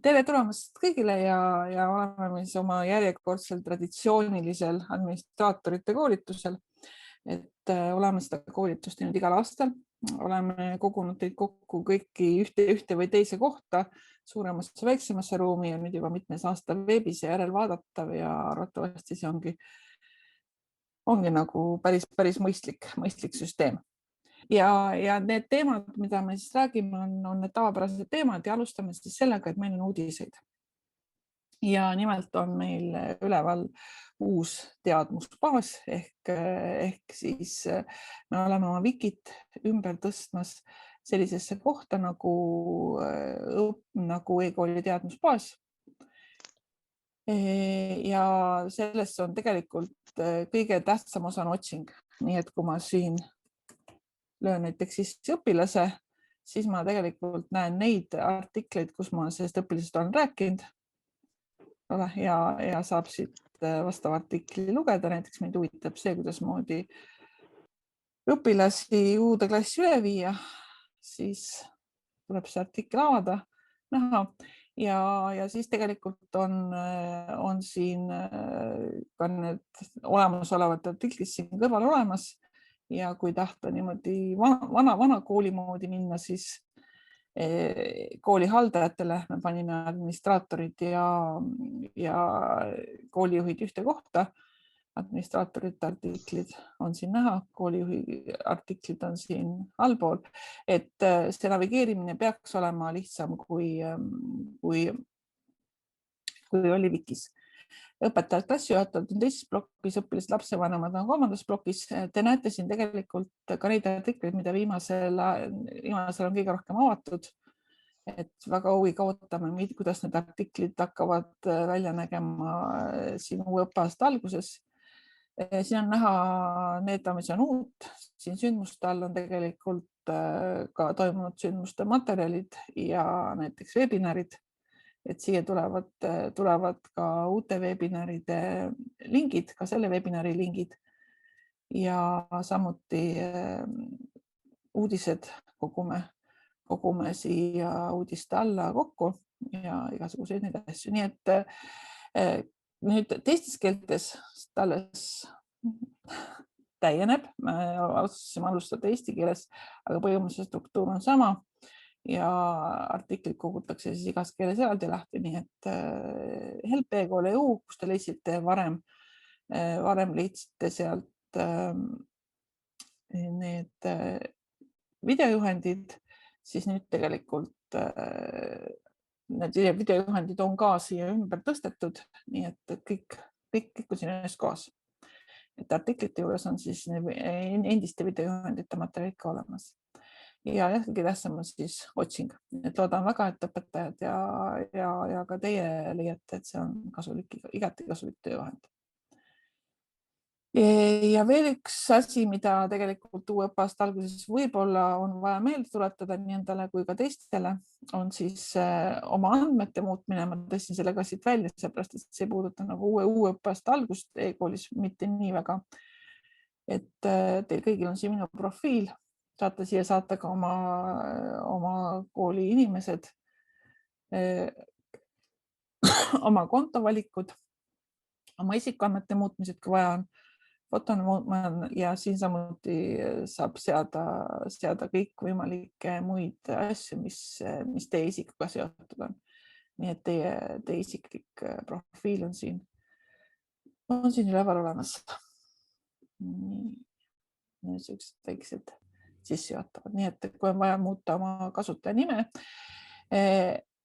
Tere tulemast kõigile ja oleme siis oma järjekordsel traditsioonilisel administraatorite koolitusel. Oleme seda koolitust teinud igal aastal. Oleme kogunud teid kokku kõiki ühte või teise kohta, suuremasse väiksemasse ruumi ja nüüd juba mitmes aasta veebis ja järelvaadatav ja arvatavasti see ongi nagu päris mõistlik süsteem. Ja need teemad, mida me siis räägime, on need tavapärased teemad ja alustame siis sellega, et meil on uudiseid. Ja nimelt on meil üleval uus teadmusbaas ehk siis me oleme oma Wikit ümber tõstmas sellisesse kohta nagu e-kooli teadmusbaas. Ja sellest on tegelikult kõige tähtsam osa on otsing. Nii et kui ma siin löön näiteks sisse õpilase, siis ma tegelikult näen neid artikleid, kus ma sellest õpilasest olen rääkinud. Ja saab siit vastava artikli lugeda. Näiteks meid huvitab see, kuidas moodi õpilasi uude klassi üle viia. Siis tuleb see artikkel avada, näha ja siis tegelikult on siin ka need olemasolevad artiklid siin kõrval olemas. Ja kui tahta niimoodi vana kooli moodi minna, siis kooli haldajatele me panime administraatorid ja koolijuhid ühte kohta. Administraatorite artiklid on siin näha, koolijuhi artiklid on siin allpool, et see navigeerimine peaks olema lihtsam kui oli Wikis. Õpetajad, klassijuhatajad on teises plokis, õpilased, lapsevanemad on kolmandas plokis. Te näete siin tegelikult ka neid artikleid, mida viimasel on kõige rohkem avatud. Et väga huviga ootame, kuidas need artiklid hakkavad välja nägema siin uue õppeaasta alguses. Siin on näha need, mis on uut. Siin sündmuste all on tegelikult ka toimunud sündmuste materjalid ja näiteks webinarid. Et siia tulevad ka uute webinaride lingid, ka selle webinari lingid ja samuti uudised kogume siia uudiste alla kokku ja igasuguseid neid asju. Nii et nüüd teistes keeltes alles täieneb. Me otsustasime alustada eesti keeles, aga põhimõtteliselt struktuur on sama. Ja artiklid kogutakse siis igas keeles eraldi lahti, nii et help.e-kool.eu, kus te leidsite varem leidsite sealt need videojuhendid, siis nüüd tegelikult need videojuhendid on ka siia ümber tõstetud, nii et kõik on siin ühes kohas. Et artiklite juures on siis endiste videojuhendite materjalid ka olemas. Ja kõige tähtsam on siis otsing. Et loodan väga, et õpetajad ja ka teie leiate, et see on igati kasulik tööjuhend. Ja veel üks asi, mida tegelikult uue õppeaasta alguses võib-olla on vaja meelde tuletada nii endale kui ka teistele, on siis oma andmete muutmine. Ma tõstsin selle ka siit välja, seepärast, et see puudutab nagu uue õppeaasta algust e-koolis mitte nii väga. Et teil kõigil on siin minu profiil. Saate siia saata ka oma kooli inimesed, oma kontovalikud, oma isikuandmete muutmised, kui vaja on, fotone ja siin samuti saab seada kõik võimalikke muid asju, mis teie isikuga seotud on. Nii et teie isiklik profiil on siin üleval olemas. Niisugused väiksed sissejuhatavad. Nii et kui on vaja muuta oma kasutaja nime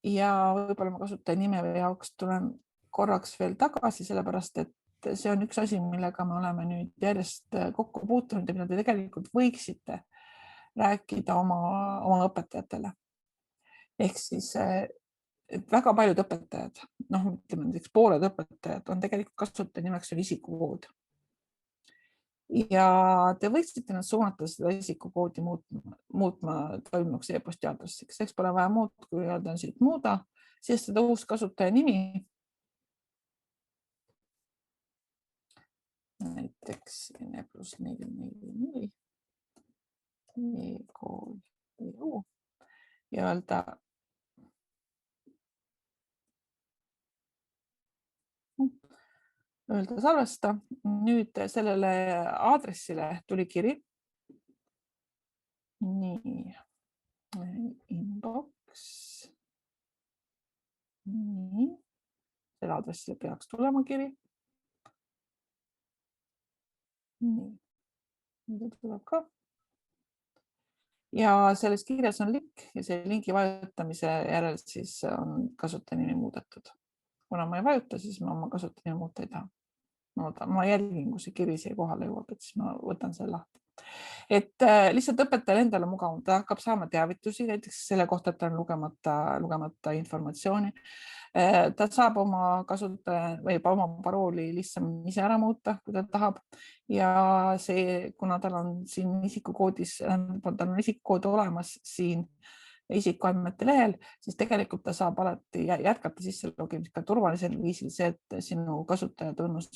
ja võib-olla oma kasutaja nime jaoks tulen korraks veel tagasi, sellepärast et see on üks asi, millega me oleme nüüd järjest kokku puutunud ja mida te tegelikult võiksite rääkida oma õpetajatele. Ehk siis väga paljud õpetajad, ütleme näiteks pooled õpetajad on tegelikult kasutaja nimeks on isikukood. Ja te võiksite nad suunata seda isikukoodi muutma toimunuks e-posti aadressiks. Eks pole vaja muud, kui öelda on siit muuda, siis seda uus kasutaja nimi. Näiteks N+444 e-kool.eu ja öelda öelda salvesta. Nüüd sellele aadressile tuli kiri. Nii, inbox. Nii, selle aadressile peaks tulema kiri. Nii, nüüd tuleb ka. Ja selles kirjas on link ja see lingi vajutamise järel siis on kasutajanimi muudetud. Kuna ma ei vajuta, siis ma oma kasutajanimi muuta ei taha. Ma jälgin, kui see kiri siia kohale jõuab, et siis ma võtan selle lahti. Et lihtsalt õpetajal endale mugav, ta hakkab saama teavitusi näiteks selle kohta, et on lugemata informatsiooni. Ta saab oma kasutaja või oma parooli lihtsam ise ära muuta, kui ta tahab. Ja see, kuna tal on siin isikukoodis, tal on isikukood olemas siin isikuandmete lehel, siis tegelikult ta saab alati jätkata sisselogimist ka turvalisel viisil. See, et sinu kasutajatunnus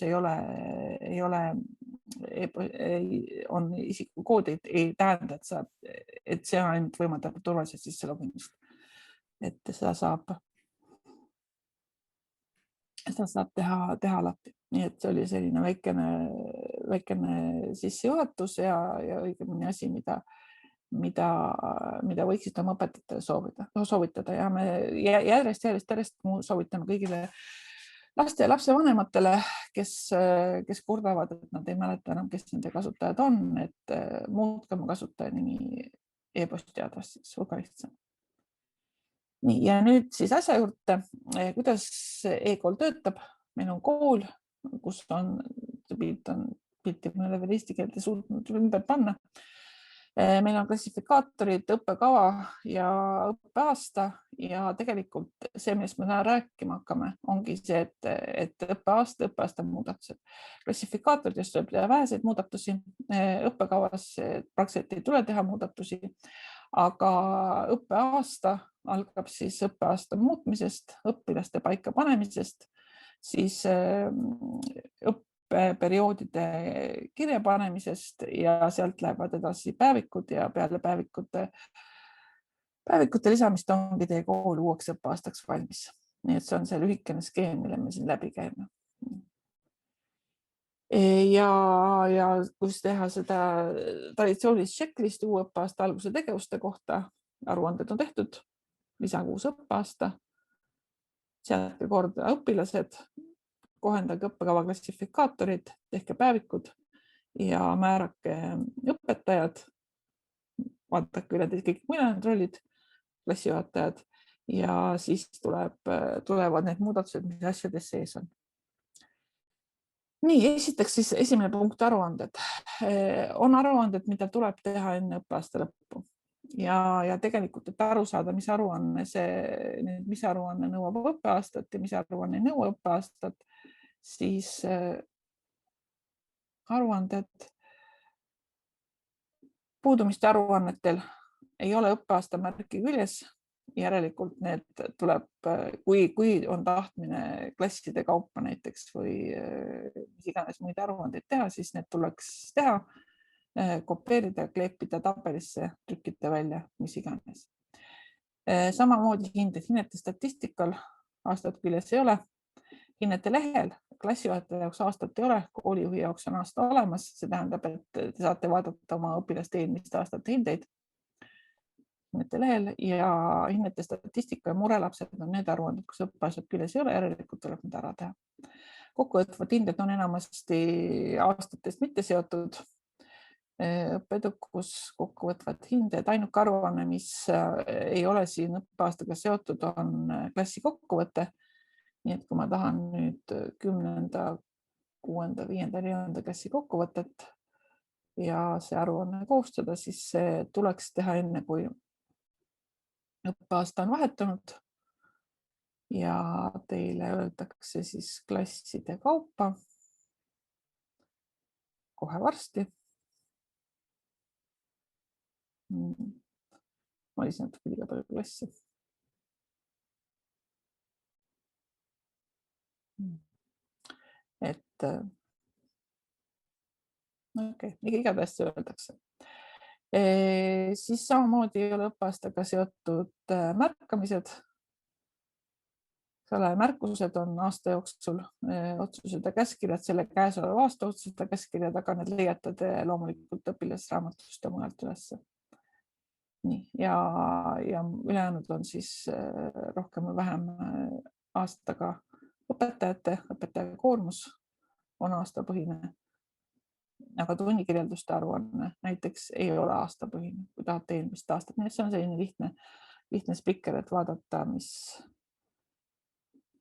on isikukood, ei tähenda, et see on ainult võimaldab turvaliselt sisselogimist. Et seda saab teha alati. Nii et see oli selline väikene sissejuhatus ja õigemini asi, mida võiksid oma õpetajatele soovitada ja me järjest soovitame kõigile laste ja lapsevanematele, kes kurdavad, et nad ei mäleta enam, kes nende kasutajad on, et muutke oma kasutajanimi e-posti aadressis, väga lihtsam. Nii, ja nüüd siis asja juurde, kuidas e-kool töötab. Meil on kool, kus on pilti mõnele veel eesti keelde suutnud ümber panna. Meil on klassifikaatorid, õppekava ja õppeaasta ja tegelikult see, millest me täna rääkima hakkame, ongi see, et õppeaasta muudatused. Klassifikaatoridest tuleb teha väheseid muudatusi, õppekavas praktiliselt ei tule teha muudatusi, aga õppeaasta algab siis õppeaasta muutmisest, õpilaste paika panemisest, siis õppeperioodide kirja panemisest ja sealt lähevad edasi päevikud ja peale päevikute lisamist ongi teie kool uueks õppeaastaks valmis. Nii et see on see lühikene skeem, mille me siin läbi käime. Ja kus teha seda traditsioonilist checklisti uue õppeaasta alguse tegevuste kohta, aruanded on tehtud, lisaga uus õppeaasta, seadke korda õpilased, kohendage õppekava klassifikaatorid, tehke päevikud ja määrake õpetajad, vaadake üle kõik mõned rollid, klassijuhatajad ja siis tulevad need muudatused, mis asjades sees on. Nii, esiteks siis esimene punkt, aruanded. On aruanded, mida tuleb teha enne õppeaasta lõppu. Ja tegelikult, et aru saada, mis aruanne nõuab õppeaastat ja mis aruanne ei nõua õppeaastat, siis aruanded, puudumiste aruannetel ei ole õppeaasta märki küljes. Järelikult need tuleb, kui on tahtmine klasside kaupa näiteks või mis iganes muid aruandeid teha, siis need tuleks teha, kopeerida, kleepida tabelisse, trükkida välja, mis iganes. Samamoodi hinnete statistikal aastat küljes ei ole. Hinnete lehel klassijuhataja jaoks aastat ei ole, koolijuhi jaoks on aasta olemas. See tähendab, et te saate vaadata oma õpilaste eelmiste aastate hindeid hinnete lehel ja hinnete statistika ja murelapsed on need aruanded, kus õppeaastat küljes ei ole, järelikult tuleb need ära teha. Kokkuvõtvad hinded on enamasti aastatest mitte seotud. Õppeedukus, kokkuvõtvad hinded, ainuke aruanne, mis ei ole siin õppeaastaga seotud, on klassi kokkuvõte. Nii et kui ma tahan nüüd 10., 6., 5., 4. klassi kokkuvõtet ja see aruanne koostada, siis see tuleks teha enne, kui õppeaasta on vahetunud ja teile öeldakse siis klasside kaupa kohe varsti. Ma olisin natuke liiga palju klassi. Et okei, igatahes öeldakse. Siis samamoodi ei ole õppeaastaga seotud märkamised. märkused on aasta jooksul otsused ja käskkirjad, selle käesoleva aasta otsused ja käskkirjad, aga need leiate te loomulikult õpilasraamatust ja mujalt üles. Nii, ja ülejäänud on siis rohkem või vähem aastaga õpetaja koormus on aastapõhine, aga tunnikirjelduste aruanne näiteks ei ole aastapõhine, kui tahate eelmist aastat. Nii et see on selline lihtne spikker, et vaadata,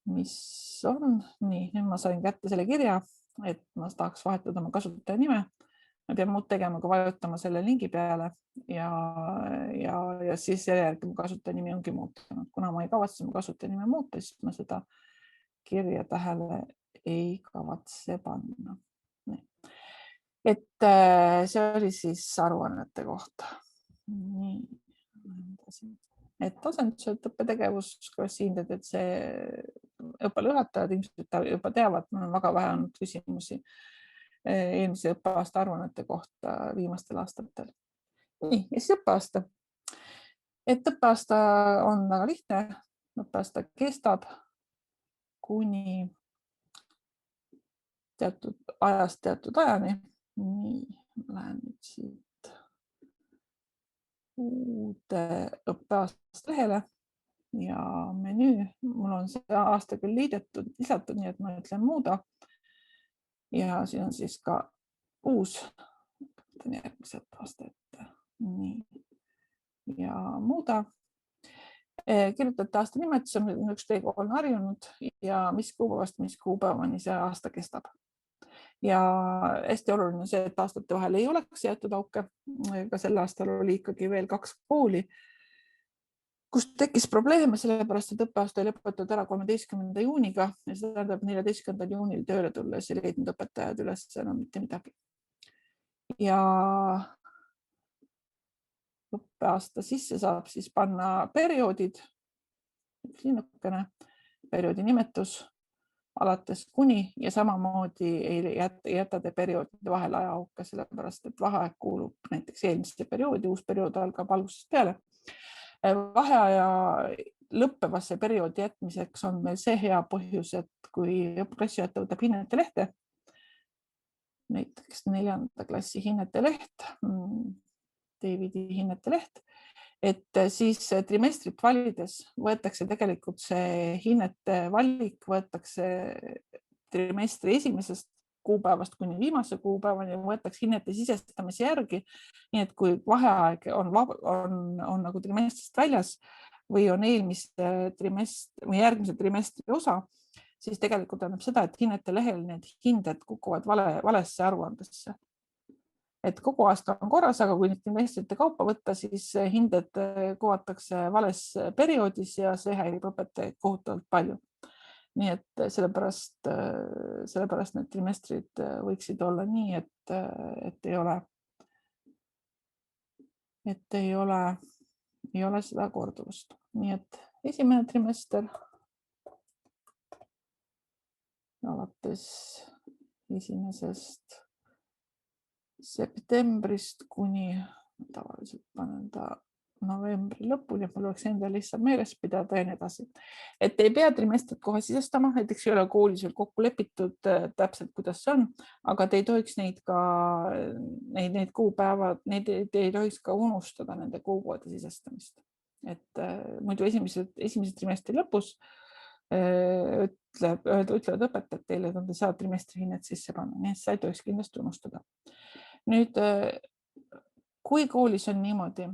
mis on. Nii, nüüd ma sain kätte selle kirja, et ma tahaks vahetada oma kasutaja nime. Ma pean muud tegema, kui vajutama selle lingi peale ja siis järgi mu kasutaja nimi ongi muutunud. Kuna ma ei kavatse mu kasutaja nime muuta, siis ma seda kirja tähele ei kavatse panna. Nii. Et see oli siis aruannete kohta. Nii. Et asendused, õppetegevus, klassihinded, et see õppejuhatajad ilmselt juba teavad, mul on väga vähe olnud küsimusi eelmise õppeaasta aruannete kohta viimastel aastatel. Nii, ja siis õppeaasta. Et õppeaasta on väga lihtne. Õppeaasta kestab kuni teatud ajast teatud ajani. Nii, ma lähen nüüd siit uude õppeaasta lehele ja menüü. Mul on see aasta küll lisatud, nii et ma ütlen muuda. Ja siin on siis ka uus järgmise õppeaasta ette. Nii. Ja muuda. Kirjutate aasta nimetuse, üks teega olen harjunud ja mis kuupäevast, mis kuupäevani see aasta kestab. Ja hästi oluline on see, et aastate vahel ei oleks jäetud auke. Ka sel aastal oli ikkagi veel 2 kooli, kus tekkis probleeme, sellepärast et õppeaasta oli lõpetatud ära 13. juuniga ja see tähendab 14. juunil tööle tulles ei leidnud õpetajad üles enam mitte midagi. Ja õppeaasta sisse saab siis panna perioodid, linnukene, perioodi nimetus alates kuni ja samamoodi ei jäta te perioodide vahel ajaauke, sellepärast et vaheaeg kuulub näiteks eelmisse perioodi, uus periood algab algusest peale. Vaheaja lõppevasse perioodi jätmiseks on meil see hea põhjus, et kui klassijuhataja võtab hinnete lehte, näiteks 4. klassi hinnete leht, Davidi hinnete leht, et siis trimestrit valides võetakse tegelikult see hinnete valik, võetakse trimestri esimesest kuupäevast kuni viimase kuupäevani ja võetakse hinnete sisestamise järgi. Nii et kui vaheaeg on nagu trimestrist väljas või on eelmise trimestri või järgmise trimestri osa, siis tegelikult tähendab seda, et hinnete lehel need hinded kukuvad valesse aruandesse. Et kogu aasta on korras, aga kui trimestrite kaupa võtta, siis hinded kuvatakse vales perioodis ja see häirib õpetajaid kohutavalt palju. Nii et sellepärast need trimestrid võiksid olla nii, et ei ole seda korduvust. Nii et esimene trimester alates 1. septembrist kuni tavaliselt panen ta novembri lõpuni, mul oleks endal lihtsalt meeles pidada ja nii edasi. Et ei pea trimestrit kohe sisestama, näiteks ei ole koolis veel kokku lepitud täpselt, kuidas see on, aga te ei tohiks neid kuupäevad, te ei tohiks ka unustada nende kuupäevade sisestamist. Et muidu esimese trimestri lõpus ütlevad õpetajad teile, et on saad trimestri hinnet sisse panna, nii et sa ei tohiks kindlasti unustada. Nüüd, kui koolis on niimoodi,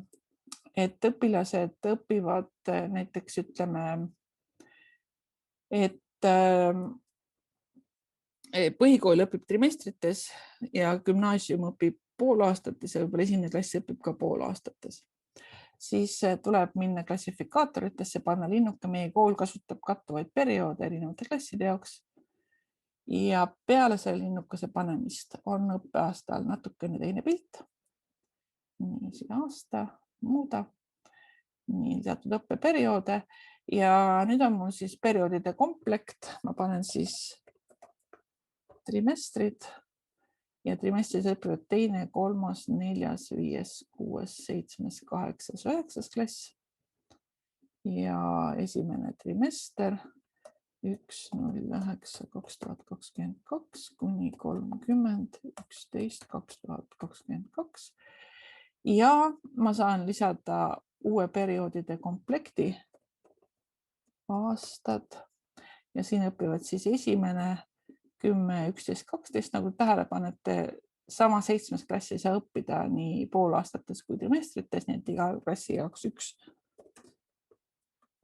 et õpilased õpivad näiteks ütleme, et põhikool õpib trimestrites ja gümnaasium õpib poolaastates ja võib-olla esimene klass õpib ka poolaastates, siis tuleb minna klassifikaatoritesse, panna linnuke, meie kool kasutab kattuvaid perioode erinevate klasside jaoks. Ja peale selle linnukese panemist on õppeaastal natukene teine pilt. Nii, siin aasta, muuda, nii teatud õppeperioode ja nüüd on mul siis perioodide komplekt. Ma panen siis trimestrid ja trimestris õpivad 2., 3., 4., 5., 6., 7., 8., 9. klass ja esimene trimester 1.09.2022 kuni 30.11.2022. Ja ma saan lisada uue perioodide komplekti aastad ja siin õpivad siis esimene 10, 11, 12, nagu tähele panete, sama 7. klassi ei saa õppida nii poolaastates kui trimestrites, nii et iga klassi jaoks üks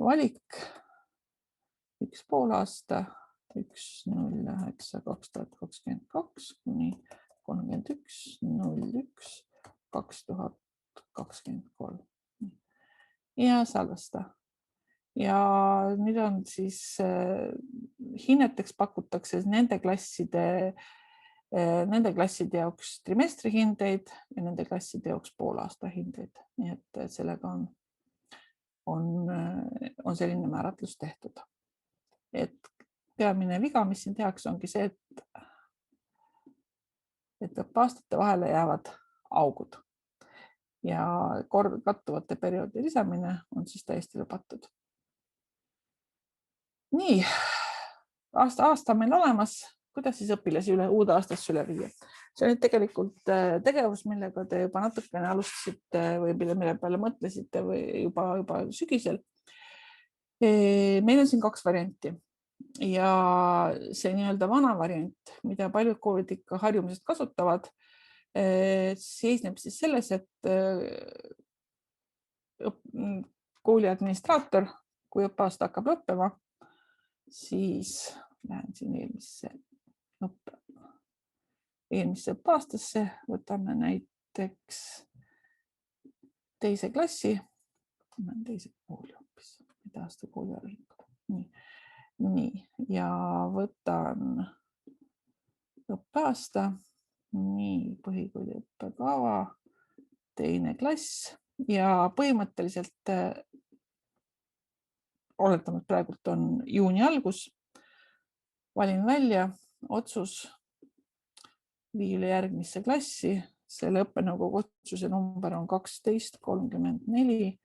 valik, üks poolaasta, 1.09.2022 kuni 31.01.2023 ja salvesta. Ja nüüd on siis hinneteks pakutakse nende klasside jaoks trimestri hindeid ja nende klasside jaoks poolaasta hindeid. Nii et sellega on selline määratlus tehtud. Et peamine viga, mis siin tehakse, ongi see, et õppeaastate vahele jäävad augud ja kattuvate perioodi lisamine on siis täiesti lubatud. Nii, aasta on meil olemas, kuidas siis õpilasi uude aastasse üle viia. See on tegelikult tegevus, millega te juba natukene alustasite või mille peale mõtlesite või juba sügisel. Meil on siin 2 varianti ja see nii-öelda vana variant, mida paljud koolid ikka harjumusest kasutavad, seisneb siis selles, et kooli administraator, kui õppeaasta hakkab lõppema, siis lähen siin eelmisse õppeaastasse, võtame näiteks teise klassi, teise kooli hoopis, mida aasta kooli arvindab. Nii, ja võtan õppeaasta, nii põhikooli õppekava, teine klass ja põhimõtteliselt oletame, et praegult on juuni algus, valin välja otsus, vii üle järgmisse klassi, selle õppenõukogu otsuse number on 12.34,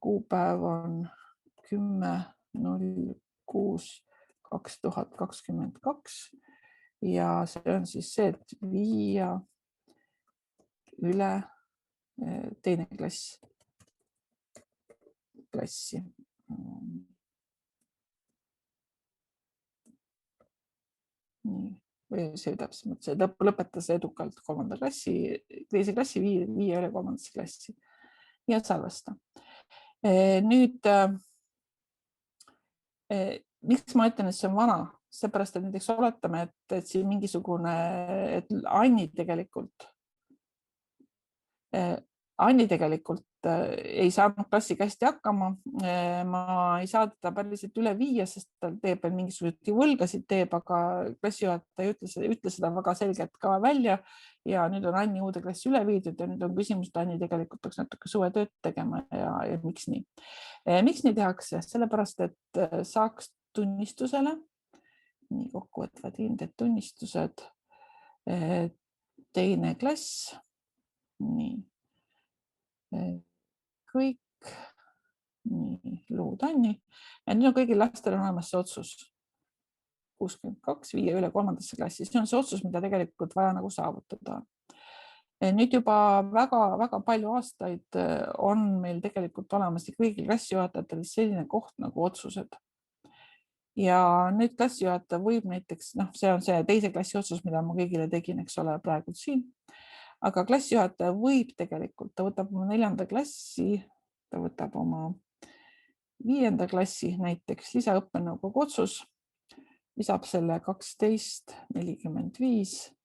kuupäev on 10.06.2022 ja see on siis see, et viia üle teine klassi. Nii, või see täpsemalt, see lõpetas edukalt teise klassi, viia üle 3. klassi ja salvesta. Nüüd, miks ma ütlen, et see on vana? Seepärast, et näiteks oletame, et siin mingisugune, et Anni tegelikult ei saanud klassiga hästi hakkama. Ma ei saa teda päriselt üle viia, sest ta teeb veel mingisuguseid võlgasid teeb, aga klassijuhataja ütles seda väga selgelt ka välja ja nüüd on Anni uude klassi üle viidud ja nüüd on küsimus, et Anni tegelikult peaks natuke suvetööd tegema ja miks nii? Miks nii tehakse? Sellepärast, et saaks tunnistusele, nii kokkuvõtvad hinded, tunnistused, teine klass, nii, kõik, nii, lood Anni ja nüüd on kõigil lastel on olemas see otsus 62, viia üle 3. klassi. See on see otsus, mida tegelikult vaja nagu saavutada. Nüüd juba väga palju aastaid on meil tegelikult olemas kõigil klassijuhatajatel selline koht nagu otsused. Ja nüüd klassijuhataja võib näiteks, see on see teise klassi otsus, mida ma kõigile tegin, eks ole, praegu siin. Aga klassijuhataja võib tegelikult, ta võtab oma 4. klassi, ta võtab oma 5. klassi näiteks lisaõppenõukogu otsus, lisab selle 12.45,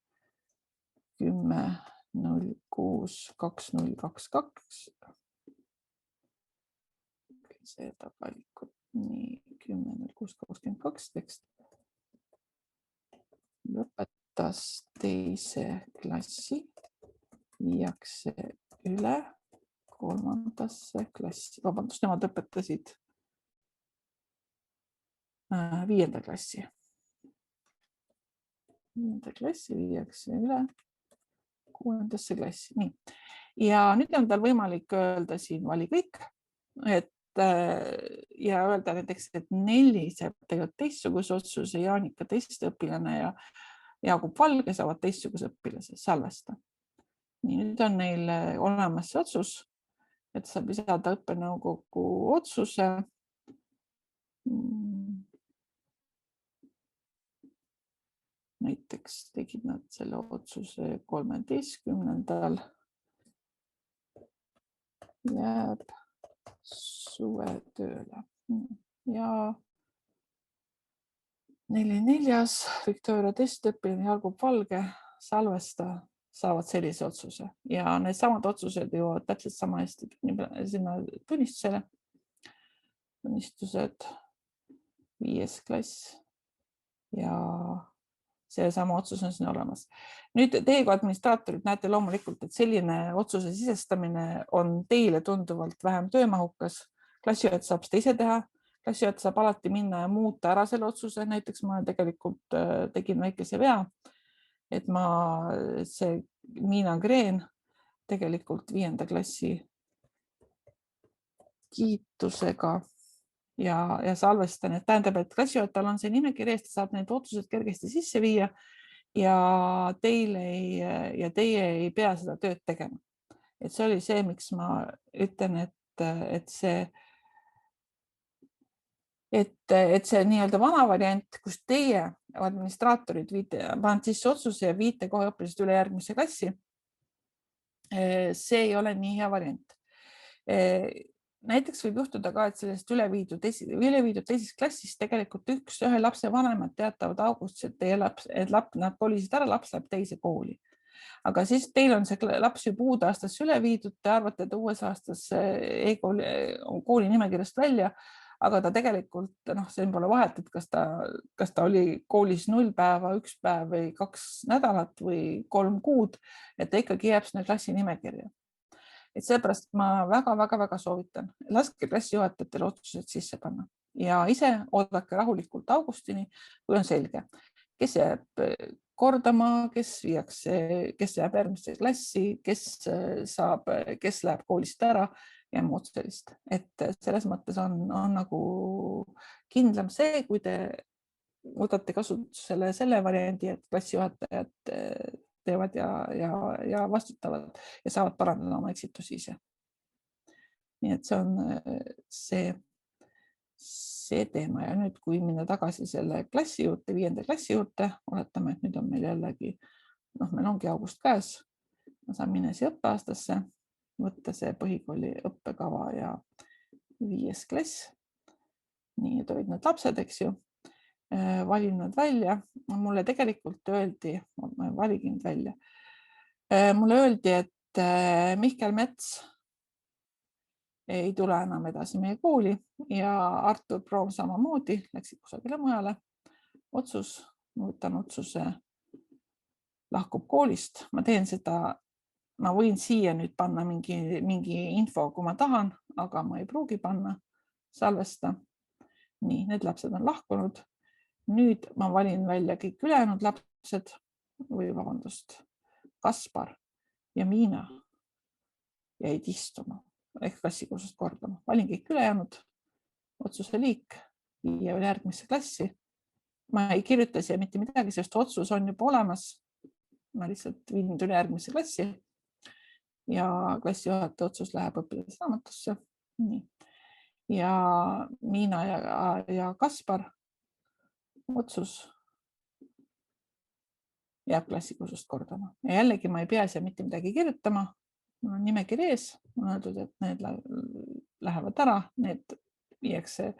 10.06.2022. Seda valikut, nii 10.06.22 tekst. Lõpetas teise klassi, viiakse üle 3. klassi, vabandust, nemad õpetasid 5. klassi. 5. klassi viiakse üle 6. klassi. Nii. Ja nüüd on tal võimalik öelda siin vali kõik, et ja öelda näiteks, et Nelli saab tegelikult teistsuguse otsuse, Jaanika teist õpilane ja Jaagup Valge saavad teistsuguse õpilase, salvesta. Nii, nüüd on neil olemas see otsus, et saab lisada õppenõukogu otsuse. Näiteks tegid nad selle otsuse 13. jääb suvetööle ja 4. Viktoria testöppiline Jaagup Valge, salvesta, saavad sellise otsuse ja need samad otsused jõuavad täpselt sama hästi sinna tunnistusele. Tunnistused 5. klass ja see sama otsus on siin olemas. Nüüd teie kui administraatorid näete loomulikult, et selline otsuse sisestamine on teile tunduvalt vähem töömahukas. Klassijuhataja saab seda ise teha. Klassijuhataja saab alati minna ja muuta ära selle otsuse. Näiteks ma tegelikult tegin väikese vea, et see Miina Green tegelikult 5. klassi kiitusega ja salvestan, et tähendab, et klassijuhatajal on see nimekiri eest, saab need otsused kergesti sisse viia ja teie ei pea seda tööd tegema. Et see oli see, miks ma ütlen, et see nii-öelda vana variant, kus teie administraatorid panete sisse otsuse ja viite kohe õpilased üle järgmisse klassi. See ei ole nii hea variant. Näiteks võib juhtuda ka, et sellest üle viidud teises klassis tegelikult ühe lapse vanemad teatavad augustis, et nad kolisid ära, laps läheb teise kooli. Aga siis teil on see laps juba uude aastasse üle viidud, te arvate, et uues aastas kooli nimekirjast välja, aga ta tegelikult, see pole vahet, et kas ta oli koolis 0 päeva, 1 päev või 2 nädalat või 3 kuud, et ta ikkagi jääb sinna klassi nimekirja. Et seepärast ma väga soovitan, laske klassijuhatajatel otsused sisse panna ja ise oodake rahulikult augustini, kui on selge, kes jääb kordama, kes jääb järgmisse klassi, kes läheb koolist ära ja muud sellist. Et selles mõttes on nagu kindlam see, kui te võtate kasutusele selle variandi, et klassijuhatajad teevad ja vastutavad ja saavad parandada oma eksitusi ise. Nii et see on see teema ja nüüd, kui minna tagasi selle klassi juurde, 5. klassi juurde, oletame, et nüüd on meil jällegi, meil ongi august käes, ma saan minna siia õppeaastasse, võtta see põhikooli õppekava ja 5. klass. Nii, need olid need lapsed, eks ju. Valin nad välja. Mulle tegelikult öeldi, ma valigin välja. Mulle öeldi, et Mihkel Mets ei tule enam edasi meie kooli ja Artur Proom samamoodi läksid kusagile mujale. Otsus, ma võtan otsuse, lahkub koolist. Ma teen seda, ma võin siia nüüd panna mingi info, kui ma tahan, aga ma ei pruugi panna, salvesta. Nii, need lapsed on lahkunud. Nüüd ma valin välja kõik ülejäänud lapsed või vabandust, Kaspar ja Miina jäid istuma ehk klassikursust kordama. Valin kõik ülejäänud, otsuse liik, viia üle järgmisse klassi. Ma ei kirjuta siia mitte midagi, sest otsus on juba olemas. Ma lihtsalt viin üle järgmisse klassi ja klassijuhataja otsus läheb õpilasraamatusse. Nii. Ja Miina ja Kaspar otsus jääb klassikursust kordama. Ja jällegi ma ei pea siia mitte midagi kirjutama. Mul on nimekiri ees. On öeldud, et need lähevad ära, need viiakse,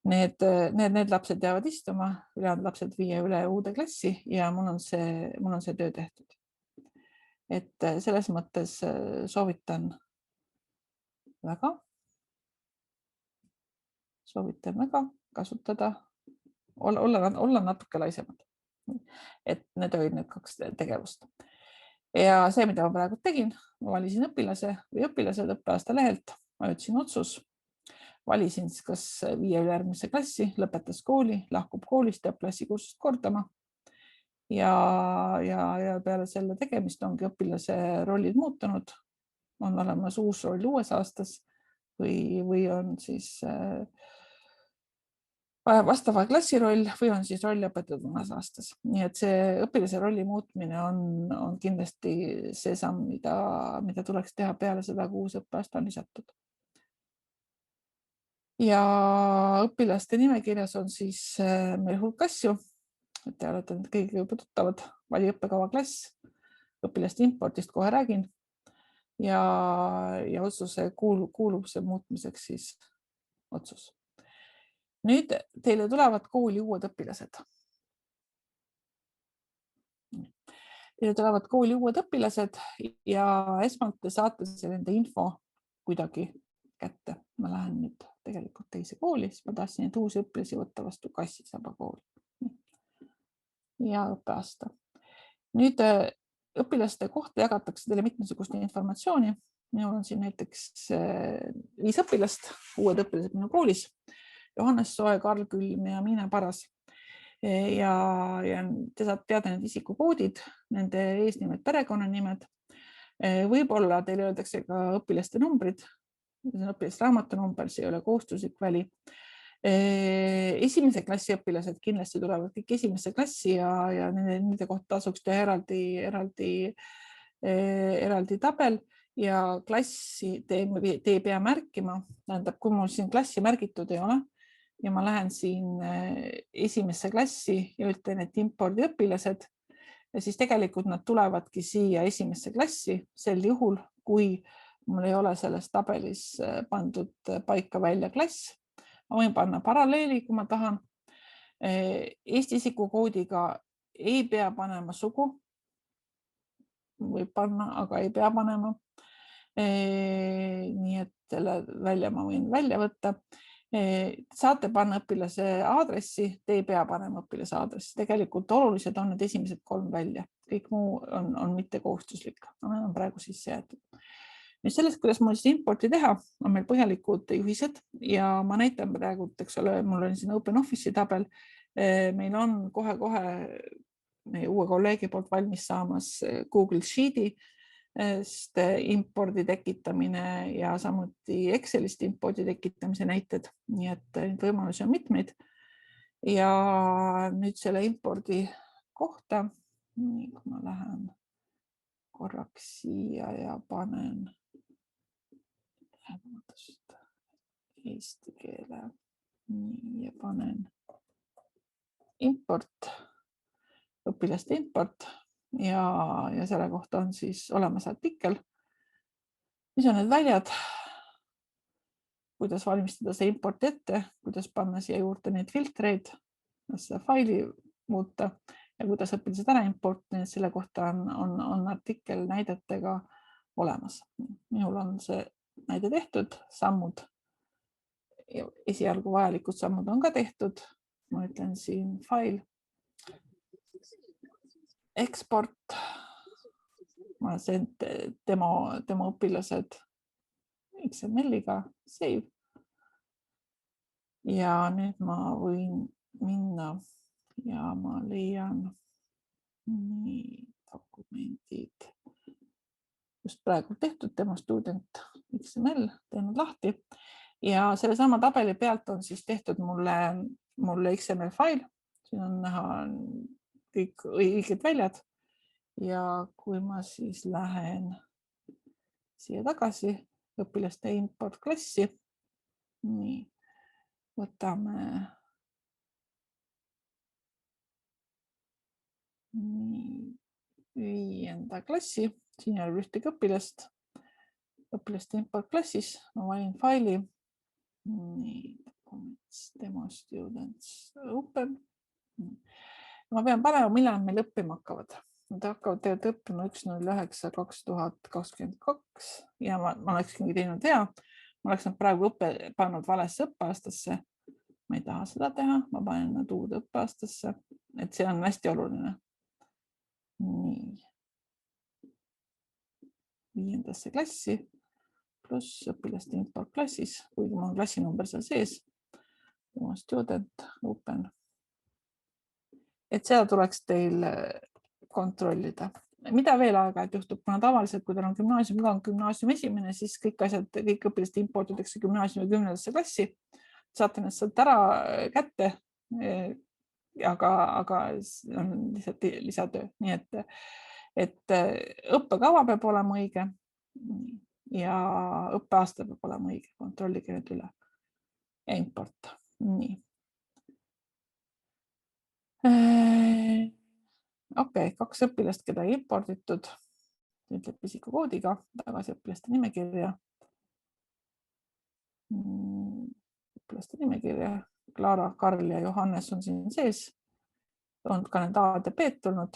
need lapsed jäävad istuma, ülejäänud lapsed viia üle uude klassi ja mul on see töö tehtud. Et selles mõttes soovitan väga kasutada, olla natuke laisemad. Et need olid need 2 tegevust. Ja see, mida ma praegu tegin, ma valisin õpilased õppeaasta lehelt, ma ütlesin otsus, valisin kas viia üle järgmisse klassi, lõpetas kooli, lahkub koolist, jääb klassikursust kordama. Ja peale selle tegemist ongi õpilase rollid muutunud, on olemas uus roll uues aastas, või on siis vastava klassiroll või on siis roll õpetatud mõnes aastas. Nii et see õpilase rolli muutmine on kindlasti see samm, mida tuleks teha peale seda, kui uus õppeaasta on lisatud. Ja õpilaste nimekirjas on siis meil hulk asju, et te olete kõigiga juba tuttavad, vali õppekava klass, õpilaste impordist kohe räägin ja otsuse kuuluvuse muutmiseks siis otsus. Nüüd teile tulevad kooli uued õpilased. Teile tulevad kooli uued õpilased ja esmalt te saate nende info kuidagi kätte. Ma lähen nüüd tegelikult teise kooli, siis ma tahtsin neid uusi õpilasi võtta vastu Kassisaba kooli. Ja õppeaasta. Nüüd õpilaste kohta jagatakse teile mitmesugust informatsiooni. Minul on siin näiteks 5 õpilast, uued õpilased minu koolis. Johannes Soe, Karl Külm ja Miina Paras. Ja te saate teada need isikukoodid, nende eesnimed, perekonnanimed. Võib-olla teile öeldakse ka õpilaste numbrid. See on õpilaste raamatu number, see ei ole kohustuslik väli. Esimese klassi õpilased kindlasti tulevad kõik esimesse klassi ja nende kohta tasuks teha eraldi tabel ja klassi te ei pea märkima. Tähendab, kui mul siin klassi märgitud ei ole ja ma lähen siin esimesse klassi ja ütlen, et impordi õpilased, siis tegelikult nad tulevadki siia esimesse klassi sel juhul, kui mul ei ole selles tabelis pandud paika välja klass. Ma võin panna paralleeli, kui ma tahan. Eesti isikukoodiga ei pea panema sugu. Võib panna, aga ei pea panema. Nii et selle välja ma võin välja võtta. Saate panna õpilase aadressi, te ei pea panema õpilase aadressi. Tegelikult olulised on need esimesed 3 välja. Kõik muu on mitte kohustuslik. Need on praegu sisse jäetud. Nüüd sellest, kuidas mul seda importi teha, on meil põhjalikud juhised ja ma näitan praegu, eks ole, mul on siin OpenOffice'i tabel. Meil on kohe-kohe meie uue kolleegi poolt valmis saamas Google Sheet'i impordi tekitamine ja samuti Excelist impordi tekitamise näited. Nii et võimalusi on mitmeid. Ja nüüd selle impordi kohta, kui ma lähen korraks siia ja panen eesti keele ja panen import, õpilaste import ja selle kohta on siis olemas artikkel, mis on need väljad, kuidas valmistada see import ette, kuidas panna siia juurde neid filtreid, seda faili muuta ja kuidas õpilased ära importida, selle kohta on artikkel näidetega olemas. Minul on see näide tehtud, sammud, esialgu vajalikud sammud on ka tehtud. Ma ütlen siin fail, export, ma olen demo õpilased XML-iga, save. Ja nüüd ma võin minna ja ma leian nii dokumendid. Just praegu tehtud demo student XML, teinud lahti ja selle sama tabeli pealt on siis tehtud mulle XML fail. Siin on näha kõik õiged väljad ja kui ma siis lähen siia tagasi õpilaste import klassi, nii võtame 5. klassi. Siin ei ole ühtegi õpilast. Õpilaste import klassis. Ma valin faili. Demo students open. Ma pean panema, millal meil õppima hakkavad. Nad hakkavad tegelikult õppima 1.09.2022 ja ma olekski teinud hea. Ma oleks nad praegu pannud valesse õppeaastasse. Ma ei taha seda teha. Ma panen nad uude õppeaastasse. Et see on hästi oluline. Nii. 5. klassi pluss õpilaste import klassis, kuigi mul on klassinumber seal sees. Student open. Et seda tuleks teil kontrollida. mida veel aeg-ajalt juhtub, kuna tavaliselt, kui tal on gümnaasiumi esimene, siis kõik õpilased imporditakse gümnaasiumi 10. klassi, saate need sealt ära kätte, aga on lihtsalt lisatöö, nii et õppekava peab olema õige ja õppeaasta peab olema õige, kontrollige need üle ja import. Nii. Okei, 2 õpilast, keda ei imporditud, ütleb isikukoodiga tagasi õpilaste nimekirja. Õpilaste nimekirja. Clara, Karl ja Johannes on siin sees. On ka need A-d ja B-d tulnud.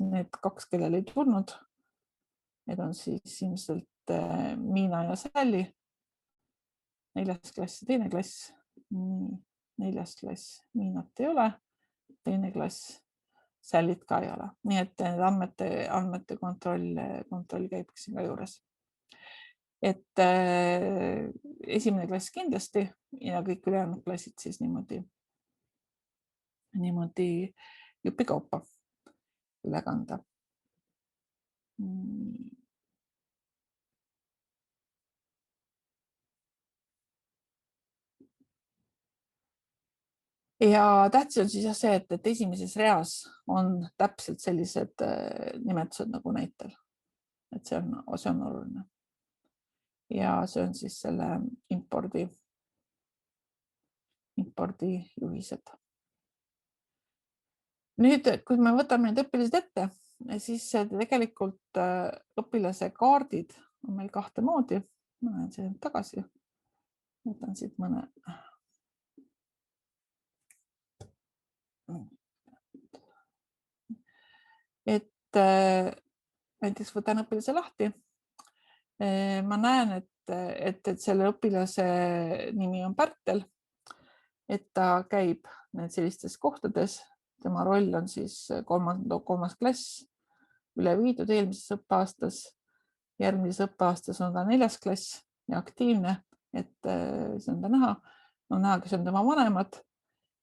Need 2, kellel ei tulnud. Need on siis ilmselt Miina ja Sally. 4. klass ja 2. klass. 4. klass Miinat ei ole. 2. klass Sallyt ka ei ole. Nii et andmete kontroll käib siin ka juures. Et esimene klass kindlasti ja kõik ülejäänud klassid siis niimoodi jupikaupa üle kanda. Ja tähtis on siis see, et esimeses reas on täpselt sellised nimetused nagu näitel. Et see on oluline. Ja see on siis selle impordi juhised. Nüüd, kui me võtame need õpilased ette, siis tegelikult õpilase kaardid on meil 2 moodi. Ma lähen siia tagasi. Võtan siit mõne. Et näiteks võtan õpilase lahti. Ma näen, et selle õpilase nimi on Pärtel, et ta käib sellistes kohtades. Tema roll on siis 3. klass üle viidud eelmises õppeaastas. Järgmises õppeaastas on ta 4. klass ja aktiivne, et see on ta näha. On näha, kes on tema vanemad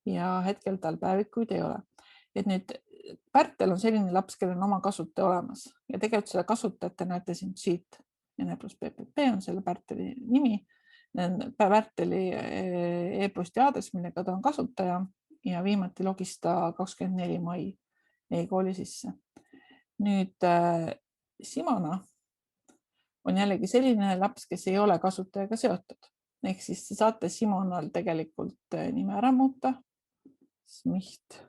ja hetkel tal päevikuid ei ole. Et nüüd Pärtel on selline laps, kellel on oma kasutaja olemas ja tegelikult selle kasutajate näete siin siit. N+PPP on selle Pärteli nimi. Pärteli e-posti aadress, millega ta on kasutaja ja viimati logis ta 24. mai e-kooli sisse. Nüüd Simona on jällegi selline laps, kes ei ole kasutajaga seotud. Ehk siis te saate Simonal tegelikult nime ära muuta. Smiht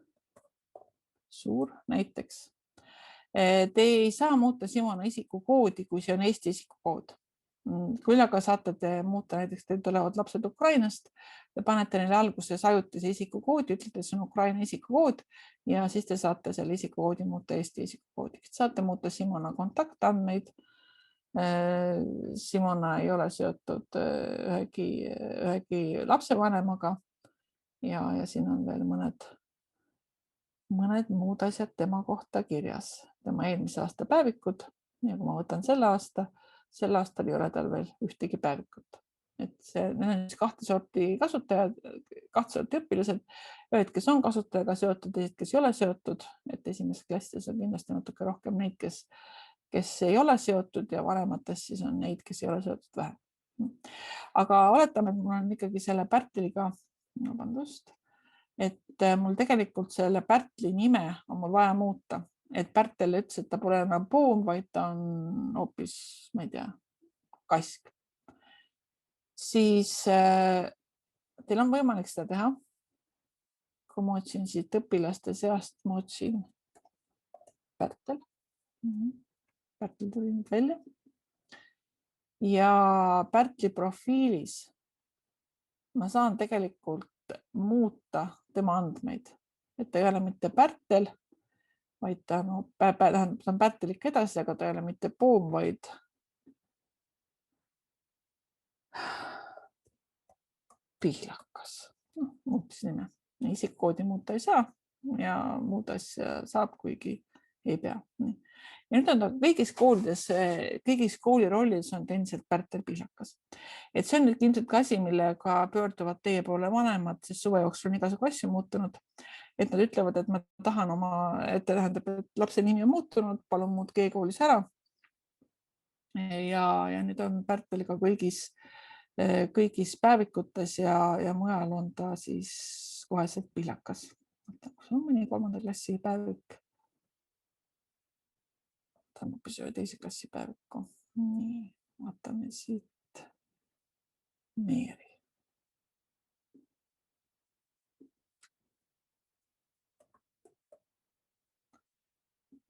Suur näiteks. Te ei saa muuta Simona isikukoodi, kui see on Eesti isikukood. Küll aga saate te muuta näiteks, teil tulevad lapsed Ukrainast ja panete neile alguses ajutise isikukoodi, ütlete, see on Ukraina isikukood ja siis te saate selle isikukoodi muuta Eesti isikukoodiks. Saate muuta Simona kontaktandmeid. Simona ei ole seotud ühegi lapsevanemaga ja siin on veel mõned muud asjad tema kohta kirjas. Tema eelmise aasta päevikud ja kui ma võtan sel aastal ei ole tal veel ühtegi päevikut. Et need on 2 sorti kasutajad, 2 sorti õpilased, ühed, kes on kasutajaga seotud, teised, kes ei ole seotud. Et esimeses klassis on kindlasti natuke rohkem neid, kes ei ole seotud ja vanemates siis on neid, kes ei ole seotud vähem. Aga oletame, et mul on ikkagi selle Pärteliga, vabandust, et mul tegelikult selle Pärtli nime on mul vaja muuta. Et Pärtel ütles, et ta pole enam Poom, vaid ta on hoopis, ma ei tea, Kask. Siis teil on võimalik seda teha. Kui ma otsin siit õpilaste seast, ma otsin Pärtel. Pärtel tuli nüüd välja. Ja Pärtli profiilis ma saan tegelikult muuta tema andmeid. Et ta ei ole mitte Pärtel, vaid ta on Pärtel ikka edasi, aga ta ei ole mitte Poom, vaid Pihlakas. Muutis nime. Isikukoodi muuta ei saa ja muud asja saab, kuigi ei pea. Ja nüüd on ta kõigis koolides, kõigis koolirollides on ta endiselt Pärtel Pihlakas. Et see on nüüd ilmselt ka asi, millega pöörduvad teie poole vanemad, sest suve jooksul on igasugu asju muutunud. Et nad ütlevad, et ma tahan et tähendab, et lapse nimi on muutunud, palun muutke e-koolis ära. Ja nüüd on Pärtel ka kõigis päevikutes ja mujal on ta siis koheselt Pihlakas. Kus on mõni 3. klassi päevik? Ta on hoopis 2. klassi päeviku. Nii, vaatame siit. Meeri.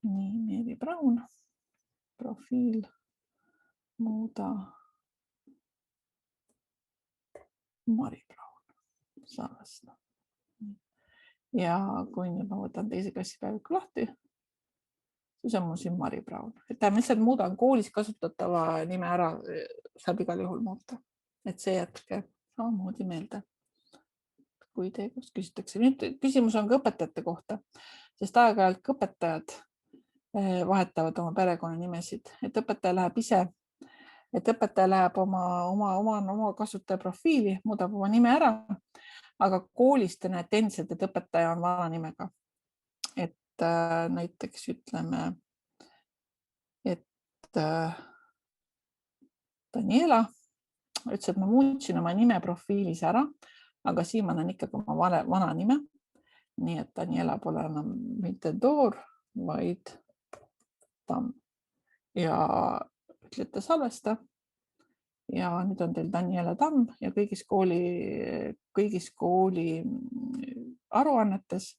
Nii, Meeri Braun. Profiil. Muuda. Mari Braun. Salvesta. Ja kui nüüd ma võtan 2. klassi päeviku lahti, siis on mul siin Mari Braun. Et ta lihtsalt muudan koolis kasutatava nime ära, saab igal juhul muuta. Et see jätke samamoodi meelde, kui teie koos küsitakse. Nüüd küsimus on ka õpetajate kohta, sest aeg-ajalt õpetajad vahetavad oma perekonnanimesid, et õpetaja läheb oma kasutaja profiili, muudab oma nime ära, aga koolis te näete endiselt, et õpetaja on vana nimega. Et näiteks ütleme, et Daniela ütles, et ma muutsin oma nime profiilis ära, aga siin ma näen ikkagi oma vana nime. Nii et Daniela pole enam mitte Door, vaid Tamm. Ja ütlete salvesta. Ja nüüd on teil Daniela Tamm ja kõigis kooli aruannetes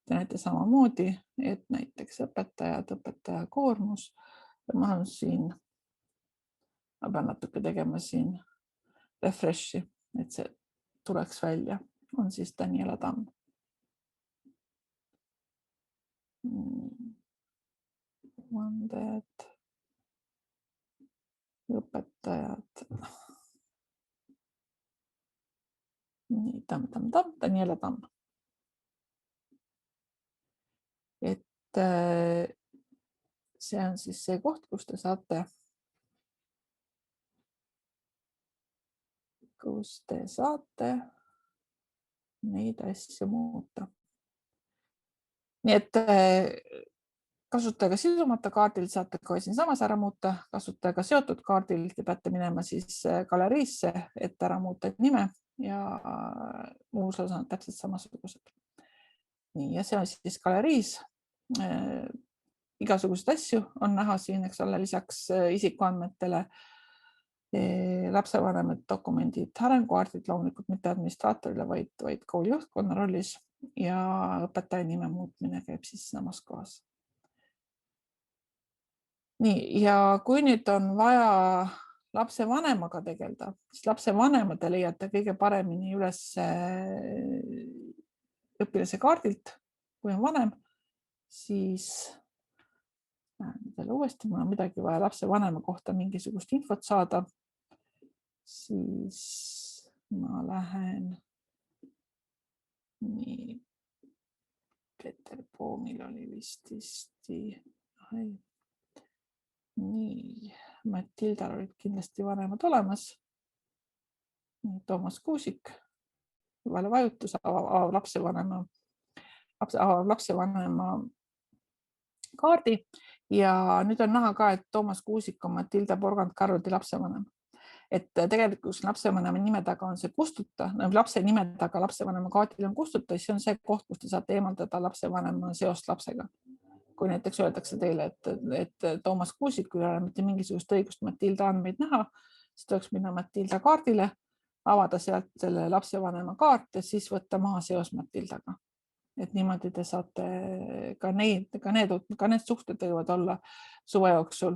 te näete samamoodi, et näiteks õpetaja koormus. Ja ma olen siin, ma pean natuke tegema siin refreshi, et see tuleks välja, on siis Daniela Tamm. Vanded, õpetajad. Nii, Daniela Tamm. Et see on siis see koht, kus te saate neid asju muuta. Nii et kasutajaga sidumata kaardil saate kohe siin samas ära muuta, kasutajaga seotud kaardil te peate minema siis galeriisse, et ära muuta nime ja muus osas on täpselt samasugused. Nii, ja see on siis galeriis. Igasuguseid asju on näha siin, eks ole, lisaks isikuandmetele, lapsevanemad, dokumendid, arengukaardid, loomulikult mitte administraatorile, vaid kooli juhtkonna rollis ja õpetaja nime muutmine käib siis samas kohas. Nii, ja kui nüüd on vaja lapsevanemaga tegeleda, siis lapsevanemad te leiate kõige paremini üles õpilase kaardilt, kui on vanem, siis uuesti, mul on midagi vaja lapsevanema kohta mingisugust infot saada, siis ma lähen nii, Peeter Poomil oli vist nii, Matildal olid kindlasti vanemad olemas. Toomas Kuusik, vale vajutus, avab lapsevanema kaardi ja nüüd on näha ka, et Toomas Kuusik on Matilda Porgand-Karudi lapsevanem. Et tegelikult lapsevanema nime taga on see kustuta, lapse nime taga lapsevanema kaardil on kustuta, siis on see koht, kus te saate eemaldada lapsevanema seost lapsega. Kui näiteks öeldakse teile, et Toomas Kuusikul ei ole mitte mingisugust õigust Matilda andmeid näha, siis tuleks minna Matilda kaardile, avada sealt selle lapsevanema kaart ja siis võtta maha seos Matildaga. Et niimoodi te saate ka need suhted võivad olla suve jooksul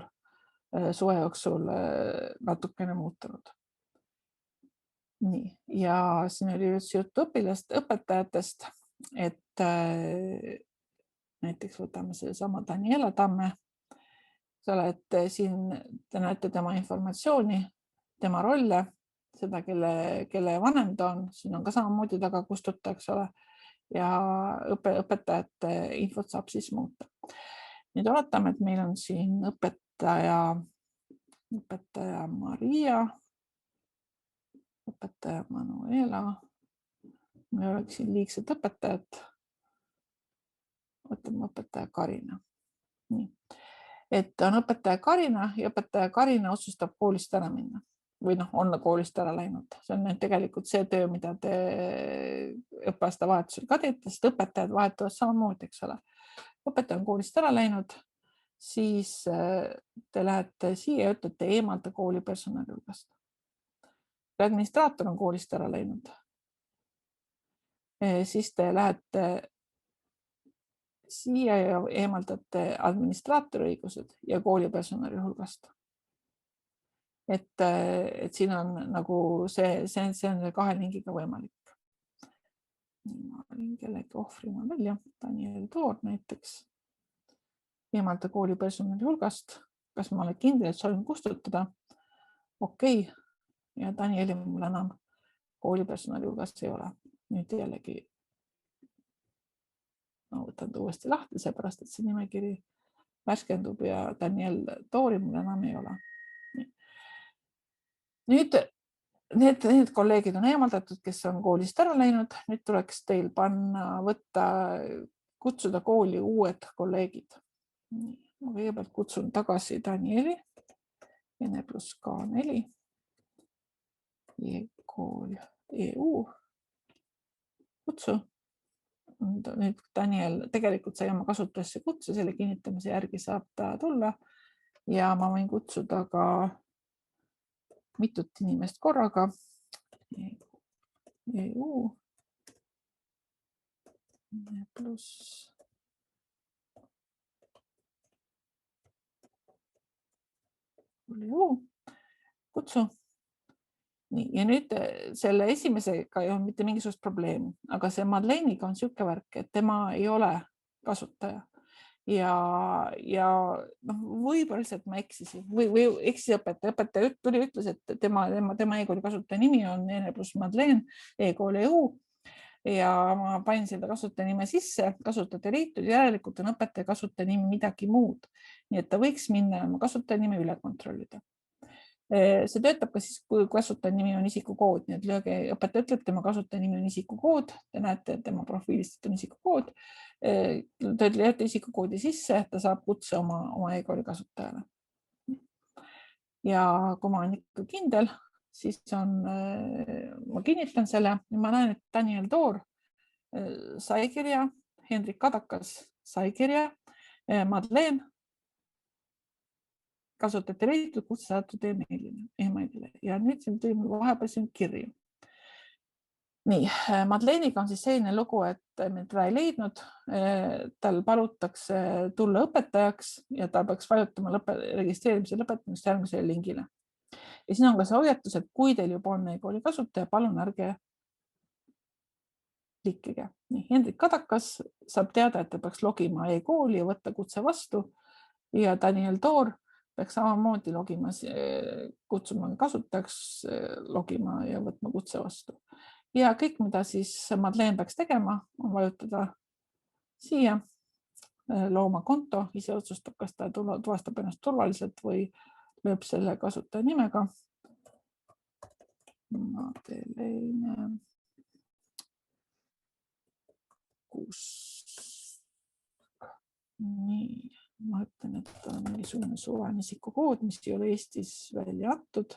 natukene muutunud. Nii, ja siin oli juttu õpetajatest, et näiteks võtame selle sama Daniela Tamme, et siin te näete tema informatsiooni, tema rolle, seda, kelle vanem ta on, siin on ka samamoodi taga kustuta, eks ole, ja õpetajate infot saab siis muuta. Nüüd oletame, et meil on siin õpetaja Maria, õpetaja Manuela. Me oleks siin liigset õpetajat. Võtame õpetaja Karina. Nii. Et on õpetaja Karina ja õpetaja Karina otsustab koolist ära minna või on koolist ära läinud. See on tegelikult see töö, mida te õppeaasta vahetusel ka teete, sest õpetajad vahetuvad samamoodi, eks ole. Õpetaja on koolist ära läinud, siis te lähete siia ja ütlete eemalda kooli personali hulgast. Administraator on koolist ära läinud. Siis te lähete siia ja eemaldate administraatori õigused ja kooli personali hulgast. Et siin on nagu see on kahe lingiga võimalik. Ma olin kellegi ohvrina välja, Daniel Toor näiteks. Eemalda kooli personali hulgast. Kas ma olen kindel, et soovin kustutada? Okei. Ja Danieli mul enam kooli personali hulgast ei ole. Nüüd jällegi võtan uuesti lahti, seepärast, et see nimekiri värskendub ja Daniel Toori mul enam ei ole. Nüüd need kolleegid on eemaldatud, kes on koolist ära läinud. Nüüd tuleks teil kutsuda kooli uued kolleegid. Ma kõigepealt kutsun tagasi Danieli, N+K4, e-kool EU. Kutsu. Nüüd Daniel tegelikult sai oma kasutajasse kutse, selle kinnitamise järgi saab ta tulla ja ma võin kutsuda ka mitut inimest korraga. EU pluss EU. Kutsu. Nii, ja nüüd selle esimesega ei ole mitte mingisugust probleemi, aga see Madeleiniga on siuke värk, et tema ei ole kasutaja. Ja võib-olla lihtsalt ma eksisin või eksis õpetaja tuli ja ütles, et tema e-kooli kasutaja nimi on N+Madeleine, e-kool EU ja ma panin seda kasutaja nime sisse, kasutajate liitud, järelikult on õpetaja kasutaja nimi midagi muud. Nii et ta võiks minna oma kasutaja nime üle kontrollida. See töötab ka siis, kui kasutaja nimi on isikukood, nii et õpetaja ütleb, tema kasutaja nimi on isikukood, te näete, et tema profiilist on isikukood, te leiate isikukoodi sisse, ta saab kutse oma e-kooli kasutajale. Ja kui ma olen ikka kindel, siis ma kinnitan selle ja ma näen, et Daniel Toor sai kirja, Hendrik Kadakas sai kirja, Madeleine kasutajate liitud kutse saadetud e-mailile ja nüüd siin tõi vahepeal siin kirju. Nii, Madeleiniga on siis selline lugu, et me teda ei leidnud, tal palutakse tulla õpetajaks ja ta peaks vajutama registreerimise lõpetamist järgmisele lingile. Ja siin on ka see hoiatus, et kui teil juba on e-kooli kasutaja, palun ärge klikkige. Nii, Hendrik Kadakas saab teada, et ta peaks logima e-kooli ja võtta kutse vastu ja Daniel Toor peaks samamoodi logima, kutsuma kasutajaks, logima ja võtma kutse vastu. Ja kõik, mida siis Madeleine peaks tegema, on vajutada siia, looma konto, ise otsustab, kas ta tuvastab ennast turvaliselt või lööb selle kasutaja nimega. Madeleine 6. Nii. Ma ütlen, et on niisugune suvaline isikukood, mis ei ole Eestis välja antud.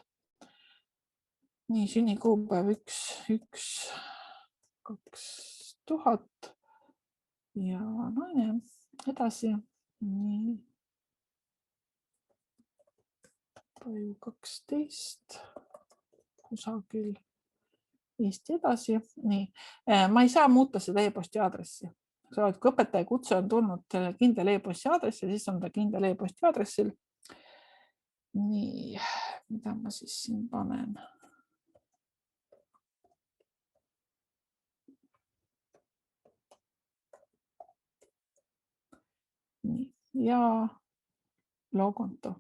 Nii, sünnikuupäev 1.1.2000 ja naine edasi. Nii. 12 kusagil Eesti edasi. Nii, ma ei saa muuta seda e-posti aadressi. Kui õpetaja kutse on tulnud kindel e-posti aadressil, siis on ta kindel e-posti aadressil. Nii, mida ma siis siin panen? Nii, ja logonto.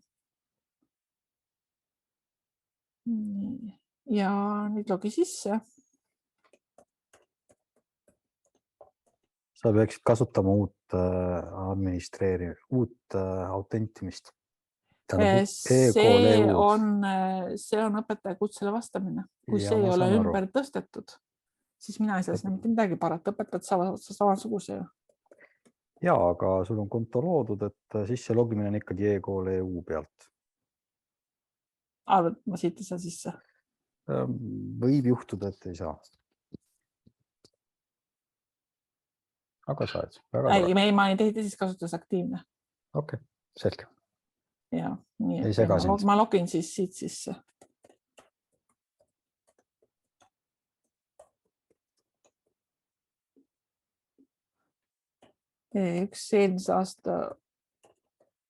Nii, ja nüüd logi sisse. Sa peaksid kasutama uut autentimist. See on õpetaja kutsele vastamine. Kui Ja see ma ei ole saan aru. ümber tõstetud, siis mina ei saa sinna mitte midagi parata. Õpetajad saavad otsa samasuguse. Ja, aga sul on konto loodud, et sisse logimine on ikkagi e-kool EU pealt. Arvad, ma siit ei saa sisse? Võib juhtuda, et ei saa. Aga saad. Väga tore. Ei, ma ei tehti siis kasutus aktiivne. Okei, selge. Ja, nii, Ei sega sind. ma login siis siit sisse. Üks eelmise aasta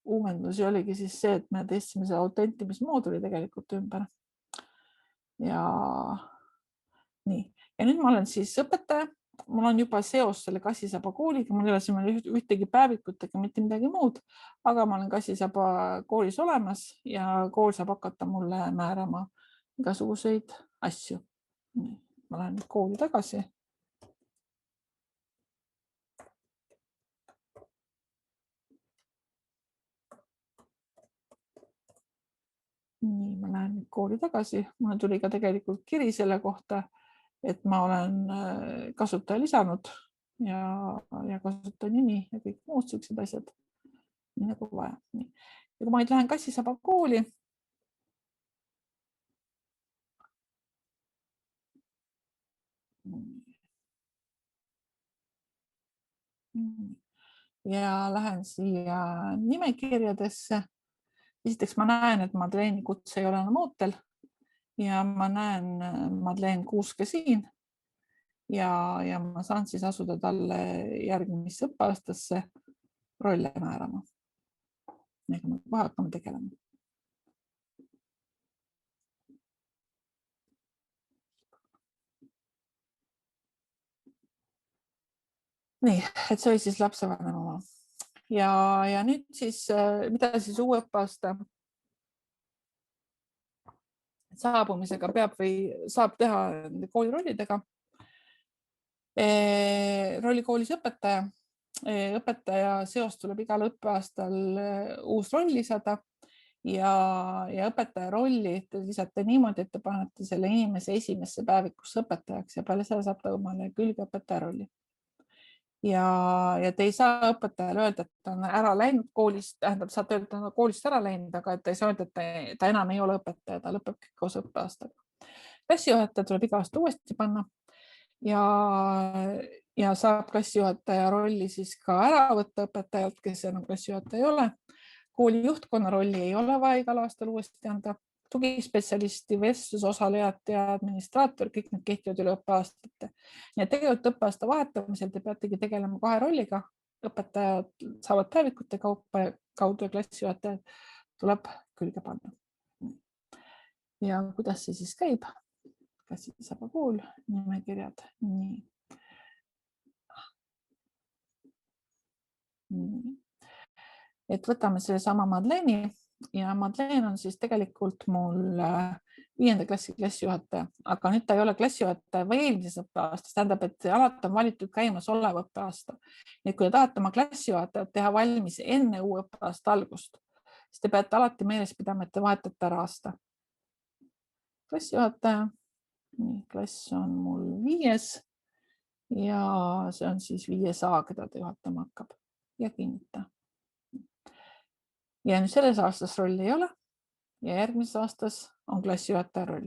uuendusi oligi siis see, et me testsime see autentimismooduli tegelikult ümber. Ja nii. Ja nüüd ma olen siis õpetaja. Mul on juba seos selle Kassisaba kooliga. Mul ei ole siin ühtegi päevikut ega mitte midagi muud, aga ma olen Kassisaba koolis olemas ja kool saab hakata mulle määrama igasuguseid asju. Ma lähen kooli tagasi. Nii, ma lähen kooli tagasi. Mulle tuli ka tegelikult kiri selle kohta, et ma olen kasutaja lisanud ja kasutaja nimi ja kõik muud sellised asjad. Nii nagu vaja. Nii. Ja kui ma lähen Kassisaba kooli, ja lähen siia nimekirjadesse. Esiteks ma näen, et Madeleini kutse ei ole enam ootel ja ma näen Madeleine Kuuske siin ja ma saan siis asuda talle järgmisse õppeaastasse rolle määrama. Ega me kohe hakkame tegelema. Nii, et see oli siis lapsevanema oma. Ja nüüd siis, mida siis uue õppeaasta saabumisega peab või saab teha koolirollidega. Rollikoolis õpetaja. Õpetaja seos tuleb igal õppeaastal uus roll lisada ja õpetaja rolli te lisate niimoodi, et te panete selle inimese esimesse päevikusse õpetajaks ja peale seda saab ta omale külge õpetaja rolli. Ja te ei saa õpetajale öelda, et ta on ära läinud koolist, tähendab, saate öelda, et ta on koolist ära läinud, aga et ta ei saa öelda, et ta enam ei ole õpetaja, ta lõpeb koos õppeaastaga. Klassijuhataja tuleb iga aasta uuesti panna ja saab klassijuhataja rolli siis ka ära võtta õpetajalt, kes enam klassijuhataja ei ole. Kooli juhtkonna rolli ei ole vaja igal aastal uuesti anda. Tugispetsialisti, vestlusosalejad ja administraator, kõik need kehtivad üle õppeaastate. Ja tegelikult õppeaasta vahetamisel te peategi tegelema 2 rolliga. Õpetajad saavad päevikute kaudu ja klassijuhatajad tuleb külge panna. Ja kuidas see siis käib? Kassisaba kool, nimekirjad. Nii. Et võtame selle sama Madeleini ja Madeleine on siis tegelikult mul 5. klassi klassijuhataja, aga nüüd ta ei ole klassijuhataja või eelmises õppeaastas, tähendab, et alati on valitud käimasolev õppeaasta. Nii kui te tahate oma klassijuhatajat teha valmis enne uue õppeaasta algust, siis te peate alati meeles pidama, et te vahetate ära aasta. Klassijuhataja, klass on mul 5 ja see on siis 5A, keda ta juhatama hakkab ja kinnita. Ja nüüd selles aastas rolli ei ole ja järgmises aastas on klassijuhataja roll.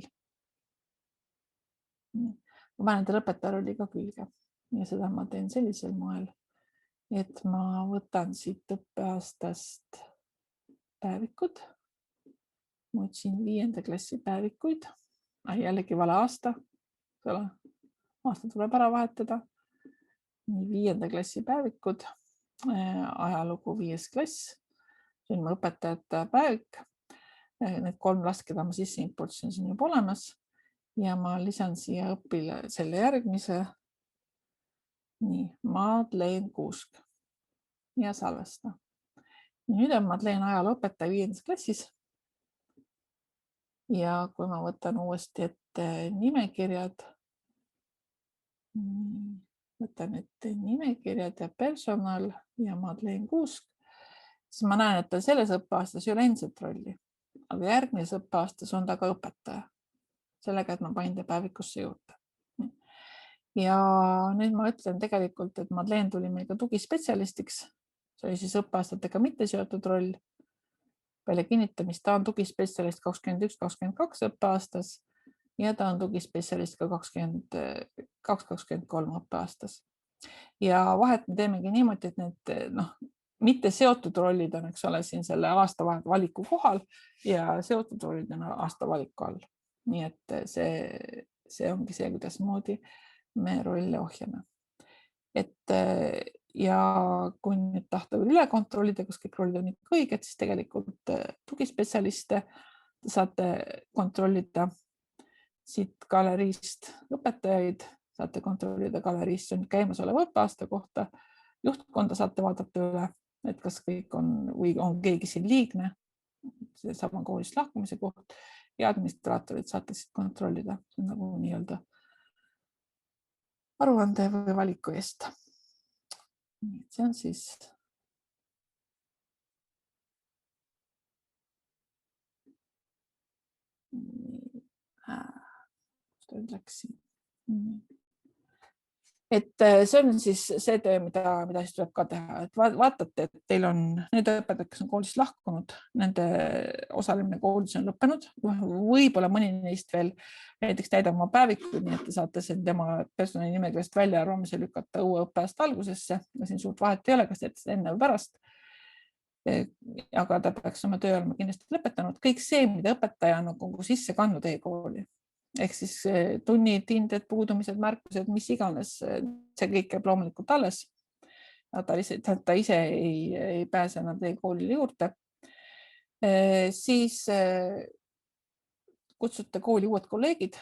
Ma panen endale õpetaja rolli ka külge ja seda ma teen sellisel moel, et ma võtan siit õppeaastast päevikud. Ma otsin 5. klassi päevikuid. Jällegi vale aasta. Aasta tuleb ära vahetada. 5. klassi päevikud. Ajalugu 5. klass. See on mu õpetajate päevik. Need 3 last, keda ma sisse importsin, siin juba olemas. Ja ma lisan siia õpile selle järgmise. Nii, Madeleine Kuusk. Ja salvesta. Nüüd on Madeleine ajaloo õpetaja 5. klassis. Ja kui ma võtan uuesti ette nimekirjad, võtan ette nimekirjad ja personal ja Madeleine Kuusk, siis ma näen, et ta selles õppeaastas ei ole endiselt rolli, aga järgmises õppeaastas on ta ka õpetaja. Sellega, et ma panin ta päevikusse juurde. Ja nüüd ma ütlen tegelikult, et Madeleine tuli meil ka tugispetsialistiks. See oli siis õppeaastatega mitte seotud roll. Peale kinnitamist ta on tugispetsialist 21-22 õppeaastas ja ta on tugispetsialist ka 22-23 õppeaastas. Ja vahet me teemegi niimoodi, et need mitte seotud rollid on, eks ole, siin selle aasta valiku kohal ja seotud rollid on aasta valiku all. Nii et see ongi see, kuidas moodi me rolle ohjame. Ja kui nüüd tahta üle kontrollida, kas kõik rollid on ikka õiged, siis tegelikult tugispetsialiste saate kontrollida siit galeriist, õpetajaid saate kontrollida galeriist, see on käimasoleva õppeaasta kohta, juhtkonda saate vaadata üle, et kas kõik on või on keegi siin liigne, see sama koolist lahkumise koht ja administraatorid saate siit kontrollida, see on nagu nii-öelda aruande või valiku eest. See on siis läksin. Et see on siis see töö, mida siis tuleb ka teha, et vaatate, et teil on need õpetajad, kes on koolist lahkunud, nende osalemine koolis on lõppenud, võib-olla mõni neist veel näiteks täidab oma päevikud, nii et te saate sen tema personali nimekirjast välja arvamise lükata uue õppeaasta algusesse ja siin suurt vahet ei ole, kas teete seda enne või pärast. Aga ta peaks oma töö olema kindlasti lõpetanud. Kõik see, mida õpetaja on nagu sisse kandnud e-kooli. Ehk siis tunnid, hinded, puudumised, märkused, mis iganes, see kõik käib loomulikult alles. Ta ise ei pääse enam teie koolile juurde. Siis kutsute kooli uued kolleegid.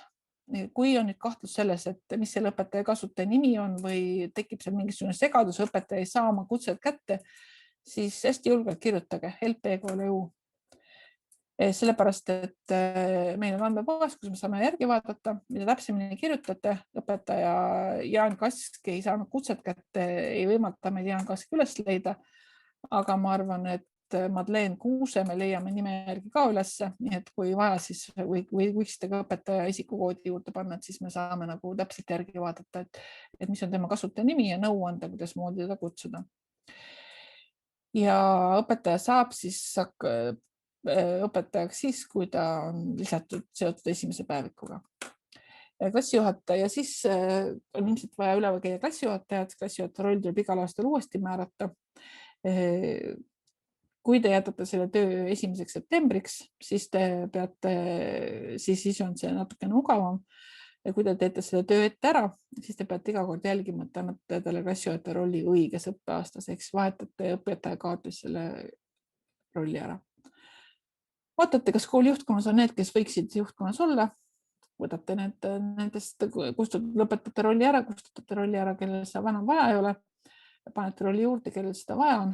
Kui on nüüd kahtlus selles, et mis selle õpetaja kasutaja nimi on või tekib seal mingisugune segadus, õpetaja ei saa oma kutset kätte, siis hästi julgelt kirjutage help.e-kool.eu. Sellepärast, et meil on andmebaas, kus me saame järgi vaadata, mida täpsemini kirjutate. Õpetaja Jaan Kask ei saanud kutset kätte, ei võimalda meil Jaan Kask üles leida. Aga ma arvan, et Madeleine Kuuse me leiame nime järgi ka üles, nii et kui vaja, siis võiksite ka õpetaja isikukoodi juurde panna, et siis me saame nagu täpselt järgi vaadata, et mis on tema kasutaja nimi ja nõu anda, kuidas moodi teda kutsuda. Ja õpetaja saab siis õpetajaks siis, kui ta on lisatud seotud esimese päevikuga. Klassijuhataja, siis on ilmselt vaja üle käia klassijuhatajad. Klassijuhataja roll tuleb igal aastal uuesti määrata. Kui te jätate selle töö 1. septembriks, siis siis on see natukene mugavam. Ja kui te teete selle töö ette ära, siis te peate iga kord jälgima, et annate talle klassijuhataja rolli õiges õppeaastas, ehk vahetate õpetaja kaotus selle rolli ära. Vaatate, kas kooli juhtkonnas on need, kes võiksid juhtkonnas olla. Võtate nendest, lõpetate rolli ära, kustutate rolli ära, kellel seda enam vaja ei ole. Panete rolli juurde, kellel seda vaja on.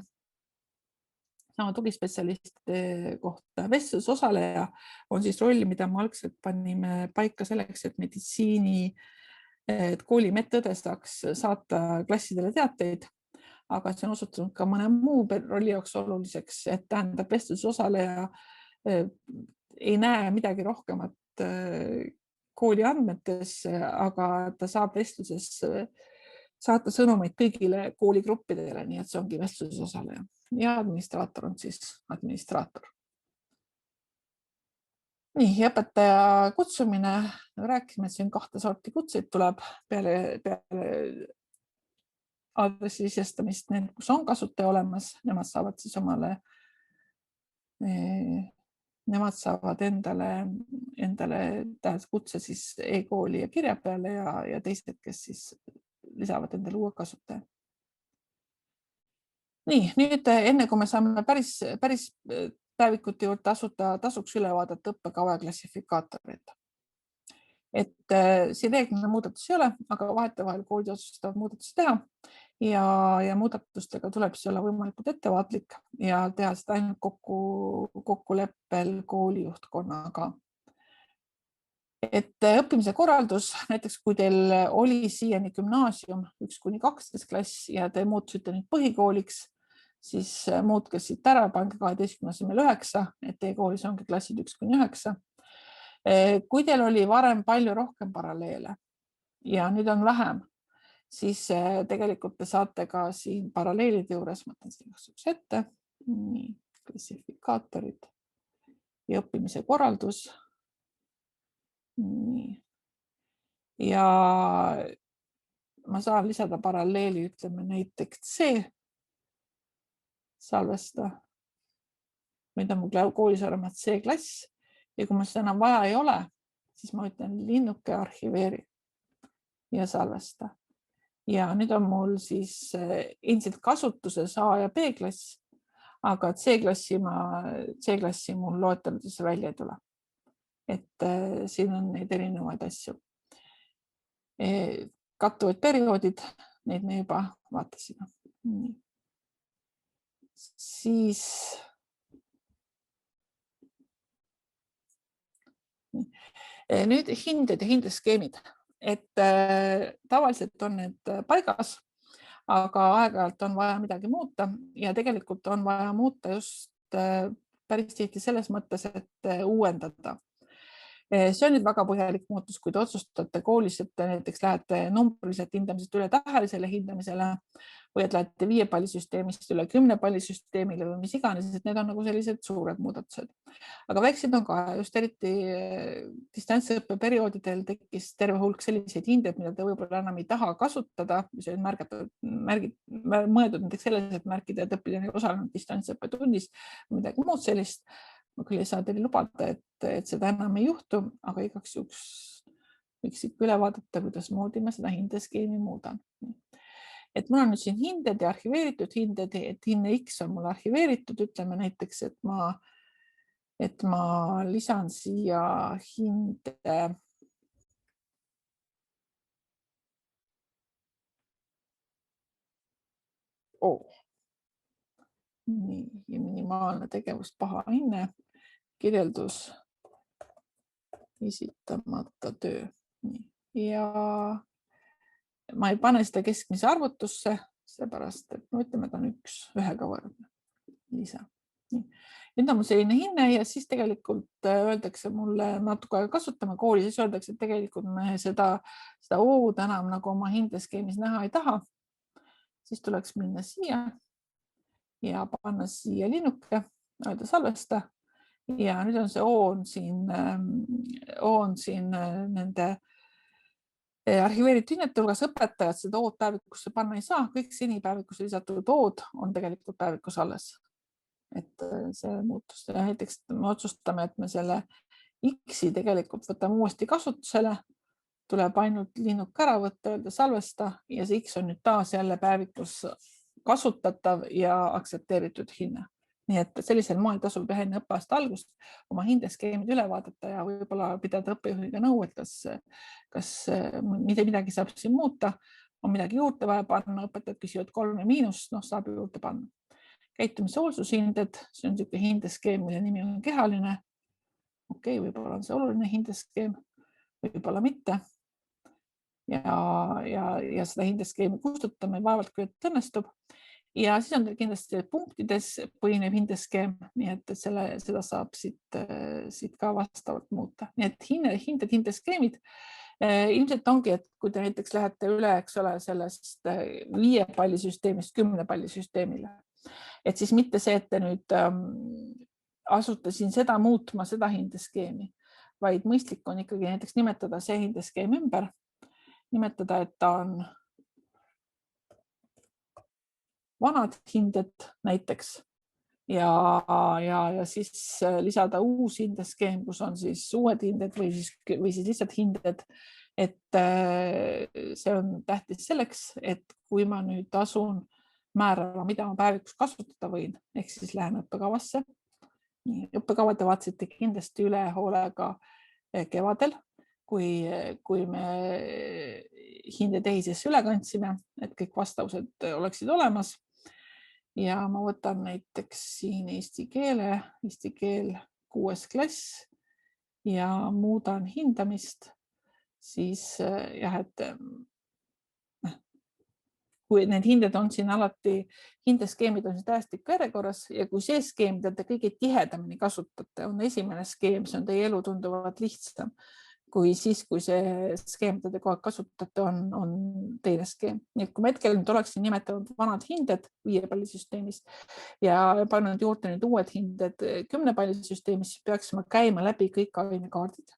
Sama tugispetsialistide kohta. Vestlus osaleja on siis roll, mida me algselt panime paika selleks, et meditsiini, et kooli medõde saaks saata klassidele teateid. Aga see on osutunud ka mõne muu rolli jaoks oluliseks, et tähendab vestlus osaleja ei näe midagi rohkemat kooli andmetes, aga ta saab vestluses saata sõnumeid kõigile kooligruppidele, nii et see ongi vestluses osaleja. Ja administraator on siis administraator. Nii, õpetaja kutsumine. Rääkisime, et siin 2 sorti kutseid tuleb peale aadressi sisestamist, need, kus on kasutaja olemas, nemad saavad siis nemad saavad endale kutse siis e-kooli ja kirja peale ja teised, kes siis lisavad endale uue kasutaja. Nii, nüüd enne kui me saame päris päevikute juurde tasuks üle vaadata õppekava ja klassifikaatorid. Et siin reeglina muudatusi ei ole, aga vahetevahel koolid otsustavad muudatusi teha ja muudatustega tuleb siis olla võimalikult ettevaatlik ja teha seda ainult kokkuleppel kooli juhtkonnaga. Et õppimise korraldus, näiteks kui teil oli siiani gümnaasium 1–12 klass ja te muutusite nüüd põhikooliks, siis muutke siit ära, pange 12 asemel 9, et teie koolis ongi klassid 1–9. Kui teil oli varem palju rohkem paralleele ja nüüd on vähem, siis tegelikult te saate ka siin paralleelide juures, mõtlen siin ette, nii, klassifikaatorid ja õppimise korraldus. Nii. Ja ma saan lisada paralleeli, ütleme näiteks C salvesta. Nüüd on mu koolis olemas C-klass ja kui ma seda enam vaja ei ole, siis ma ütlen linnuke arhiveeri ja salvesta. Ja nüüd on mul siis ilmselt kasutuses A ja B-klass, aga C-klassi mul loeteludes välja ei tule. Et siin on neid erinevaid asju. Kattuvad perioodid, neid me juba vaatasime. Siis nüüd hinded ja hindeskeemid, et tavaliselt on need paigas, aga aeg-ajalt on vaja midagi muuta ja tegelikult on vaja muuta just päris tihti selles mõttes, et uuendada. See on nüüd väga põhjalik muutus, kui te otsustate koolis, et näiteks lähete numbriliselt hindamisest üle tähelisele hindamisele või et lähete 5-pallisüsteemist üle 10-pallisüsteemile või mis iganes, et need on nagu sellised suured muudatused. Aga väiksed on ka just eriti distantsõppe perioodidel tekkis terve hulk selliseid hindeid, mida te võib-olla enam ei taha kasutada, mis on mõeldud näiteks selles, et märkida, et õpilane ei osalenud distantsõppe tunnis või midagi muud sellist. Ma küll ei saa teile lubada, et seda enam ei juhtu, aga igaks juhuks võiks ikka üle vaadata, kuidas moodi ma seda hindeskeemi muudan. Et mul on nüüd siin hinded ja arhiveeritud hinded, et hinne X on mul arhiveeritud, ütleme näiteks, et ma lisan siia hinde O. Nii, ja minimaalne tegevus paha hinne. Kirjeldus esitamata töö. Ja ma ei pane seda keskmise arvutusse, seepärast, et ütleme, ta on ühega võrdne lisa. Nüüd on mul selline hinne ja siis tegelikult öeldakse mulle natuke aega kasutama kooli, siis öeldakse, et tegelikult me seda O-d enam nagu oma hindeskeemis näha ei taha. Siis tuleks minna siia ja panna siia linnuke, öelda salvesta. Ja nüüd on see O on siin nende arhiveeritud hinnete hulgas, õpetajad seda O-d päevikusse panna ei saa, kõik seni päevikusse lisatud O-d on tegelikult päevikus alles. Et see muutus. Näiteks me otsustame, et me selle X-i tegelikult võtame uuesti kasutusele, tuleb ainult linnuk ära võtta, öelda salvesta ja see X on nüüd taas jälle päevikus kasutatav ja aktsepteeritud hinne. Nii et sellisel moel tasub enne õppeaasta algust oma hindeskeemid üle vaadata ja võib-olla pidada õppejuhiga nõu, et kas midagi saab siin muuta, on midagi juurde vaja panna, õpetajad küsivad 3 ja miinus, saab juurde panna. Käitumise hoolsushinded, see on niisugune hindeskeem, mille nimi on kehaline. Okei, võib-olla on see oluline hindeskeem, võib-olla mitte. Ja seda hindeskeemi kustutame, vaevalt kui õnnestub. Ja siis on kindlasti punktides põhinev hindeskeem, nii et seda saab siit ka vastavalt muuta. Nii et hindeskeemid ilmselt ongi, et kui te näiteks lähete üle, eks ole, sellest 5-pallisüsteemist 10-pallisüsteemile, et siis mitte see, et te nüüd asute siin seda muutma, seda hindeskeemi, vaid mõistlik on ikkagi näiteks nimetada see hindeskeem ümber, nimetada, et ta on vanad hinded näiteks ja siis lisada uus hindeskeem, kus on siis uued hinded või siis lihtsalt hinded. Et see on tähtis selleks, et kui ma nüüd asun määrama, mida ma päevikus kasutada võin, ehk siis lähen õppekavasse. Õppekavad vaatasite kindlasti üle hoolega kevadel, kui me hindetehistesse üle kandsime, et kõik vastavused oleksid olemas. Ja ma võtan näiteks siin eesti keel 6. klass ja muudan hindamist, siis jah, et kui need hinded on siin alati, hindeskeemid on siin tähestiku järjekorras ja kui see skeem, mida te kõige tihedamini kasutate, on esimene skeem, see on teie elu tunduvalt lihtsam kui siis, kui see skeem, mida te kogu aeg kasutate, on teine skeem. Nii et kui ma hetkel nüüd oleksin nimetanud vanad hinded 5-pallisüsteemis ja pannud juurde nüüd uued hinded 10-pallisüsteemis, siis peaksime käima läbi kõik ainekaardid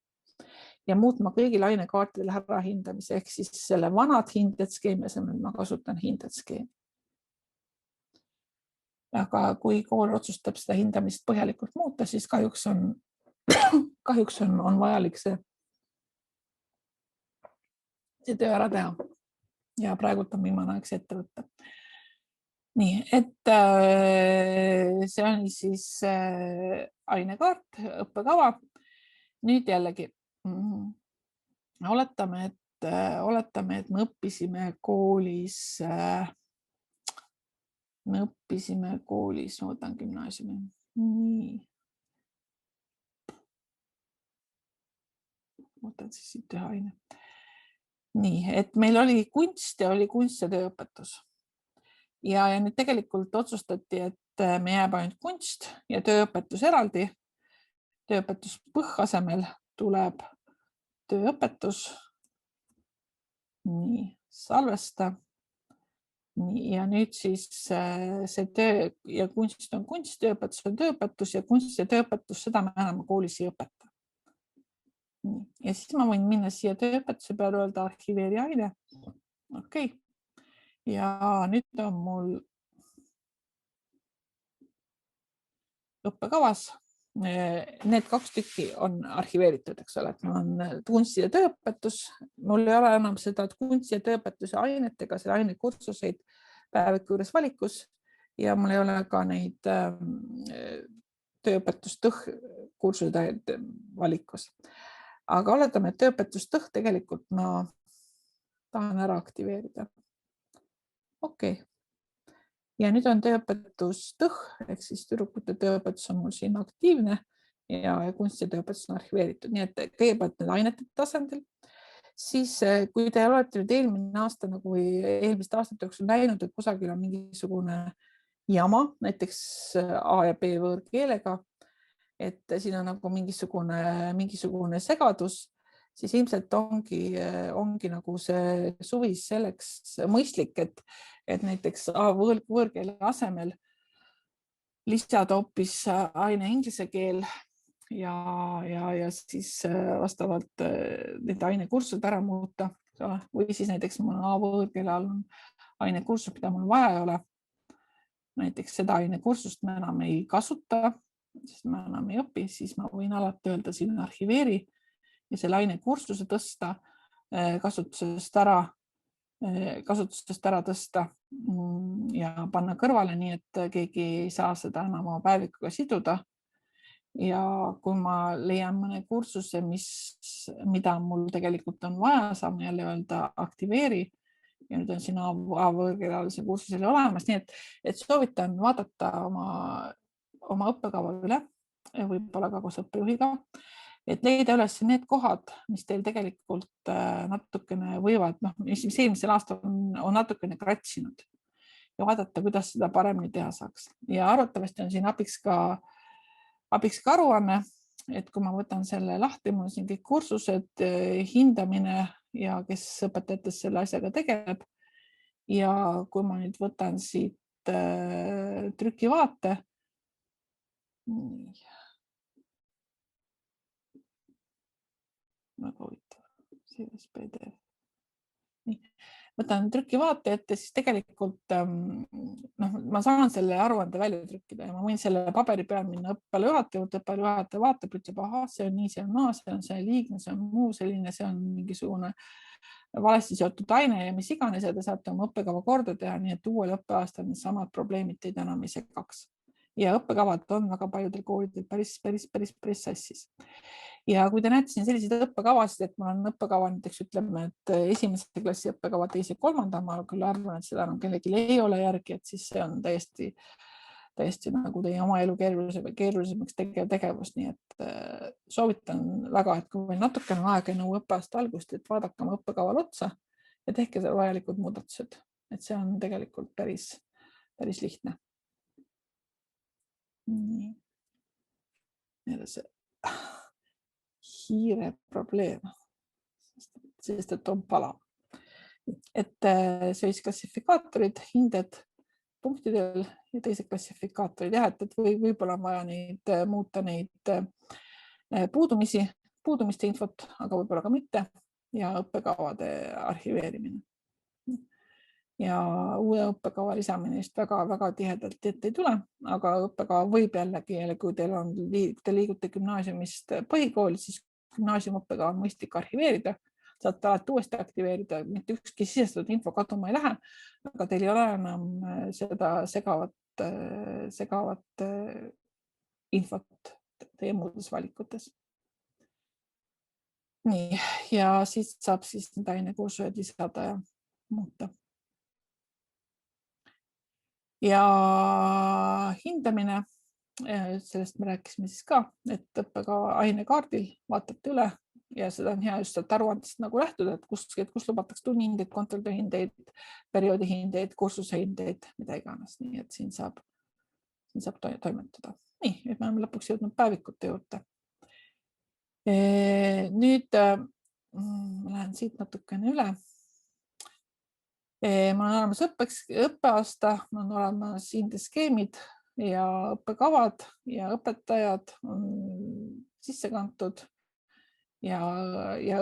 ja muutma kõigil ainekaartidel ära hindamise, ehk siis selle vanad hinded skeemi asemel ma kasutan hinded skeemi. Aga kui kool otsustab seda hindamist põhjalikult muuta, siis kahjuks on vajalik see töö ära teha ja praegult on viimane aeg see ette võtta. Nii, et see on siis ainekaart, õppekava. Nüüd jällegi oletame, et me õppisime koolis, ma võtan gümnaasiumi. Nii. Võtan siis siit ühe aine. Nii, et meil oli kunst ja tööõpetus. Ja nüüd tegelikult otsustati, et me jääb ainult kunst ja tööõpetus eraldi. Tööõpetus põhasemel tuleb tööõpetus. Nii, salvesta. Nii, ja nüüd siis see töö ja kunst on kunst, tööõpetus on tööõpetus ja kunst ja tööõpetus, seda me enam koolis ei õpeta. Ja siis ma võin minna siia tööõpetuse peale öelda arhiveeri aine. Okei. Ja nüüd on mul õppekavas. Need 2 tükki on arhiveeritud, eks ole, et mul on kunst ja tööõpetus. Mul ei ole enam seda kunst ja tööõpetuse ainetega, selle ainekursuseid päeviku juures valikus ja mul ei ole ka neid tööõpetustõh-kursuseid valikus. Aga oletame, et tööõpetustõh tegelikult ma tahan ära aktiveerida. Okei. Ja nüüd on tööõpetustõh, ehk siis tüdrukute tööõpetus on mul siin aktiivne ja kunst ja tööõpetus on arhiveeritud. Nii et kõigepealt need ainete tasandil. Siis kui te olete nüüd eelmine aasta või eelmiste aastate jooksul näinud, et kusagil on mingisugune jama, näiteks A ja B võõrkeelega, et siin on nagu mingisugune segadus, siis ilmselt ongi nagu see suvis selleks mõistlik, et näiteks võõrkeele asemel lisada hoopis aine inglise keel ja siis vastavalt need ainekursused ära muuta. Või siis näiteks mul on võõrkeele all ainekursus, mida mul vaja ei ole. Näiteks seda ainekursust me enam ei kasuta, sest ma enam ei õpi, siis ma võin alati öelda siin arhiveeri ja selle ainekursuse tõsta, kasutusest ära tõsta ja panna kõrvale, nii et keegi ei saa seda enam oma päevikuga siduda. Ja kui ma leian mõne kursuse, mida mul tegelikult on vaja, saame jälle öelda aktiveeri ja nüüd on siin võõrkeelealise kursusele olemas, nii et soovitan vaadata oma õppekava üle, võib-olla ka koos õppejuhiga, et leida üles need kohad, mis teil tegelikult natukene võivad, mis eelmisel aastal on natukene kratsinud ja vaadata, kuidas seda paremini teha saaks. Ja arvatavasti on siin abiks ka aruanne, et kui ma võtan selle lahti, mul on siin kõik kursused, hindamine ja kes õpetajates selle asjaga tegeleb. Ja kui ma nüüd võtan siit trükivaate, väga huvitav, selles PDF. Võtan trükivaate ette, siis tegelikult ma saan selle aruande välja trükkida ja ma võin selle paberi peal minna õppejuhataja juurde, õppejuhataja vaatab, ütleb, ahah, see on nii, see on naa, see on see liigne, see on muu selline, see on mingisugune valesti seotud aine ja mis iganes ja te saate oma õppekava korda teha, nii et uuel õppeaastal need samad probleemid teid enam ei segaks. Ja õppekavad on väga paljudel koolidel päris sassis. Ja kui te näete siin selliseid õppekavasid, et mul on õppekava näiteks ütleme, et esimese klassi õppekava, teise, kolmanda, ma küll arvan, et seda enam kellelgi ei ole järgi, et siis see on täiesti täiesti nagu teie oma elu keerulisemaks tegev tegevus, nii et soovitan väga, et kui meil natukene on aega enne uue õppeaasta algust, et vaadake oma õppekaval otsa ja tehke seal vajalikud muudatused, et see on tegelikult päris lihtne. Nii. See hiire probleem, sest et on pala. Et siis klassifikaatorid, hinded punktidel ja teised klassifikaatorid, jah, et võib-olla on vaja muuta neid puudumiste infot, aga võib-olla ka mitte, ja õppekavade arhiveerimine. Ja uue õppekava lisamine just väga tihedalt ette ei tule, aga õppekava võib jällegi, kui te liigute gümnaasiumist põhikooli, siis gümnaasiumõppekava on mõistlik arhiveerida, saate alati uuesti aktiveerida, mitte ükski sisestatud info kaduma ei lähe, aga teil ei ole enam seda segavat infot teie muudes valikutes. Nii, ja siis saab need ainekursused lisada ja muuta. Ja hindamine, sellest me rääkisime siis ka, et õppekava ainekaardil vaatate üle ja seda on hea just sealt aruandest nagu lähtuda, et kus lubatakse tunnihindeid, kontrolltööhindeid, perioodihindeid, kursusehindeid, mida iganes. Nii et siin saab toimetada. Nii, et me oleme lõpuks jõudnud päevikute juurde. Nüüd ma lähen siit natukene üle. Ma on olemas õppeaasta, on olemas hindeskeemid ja õppekavad ja õpetajad on sisse kantud ja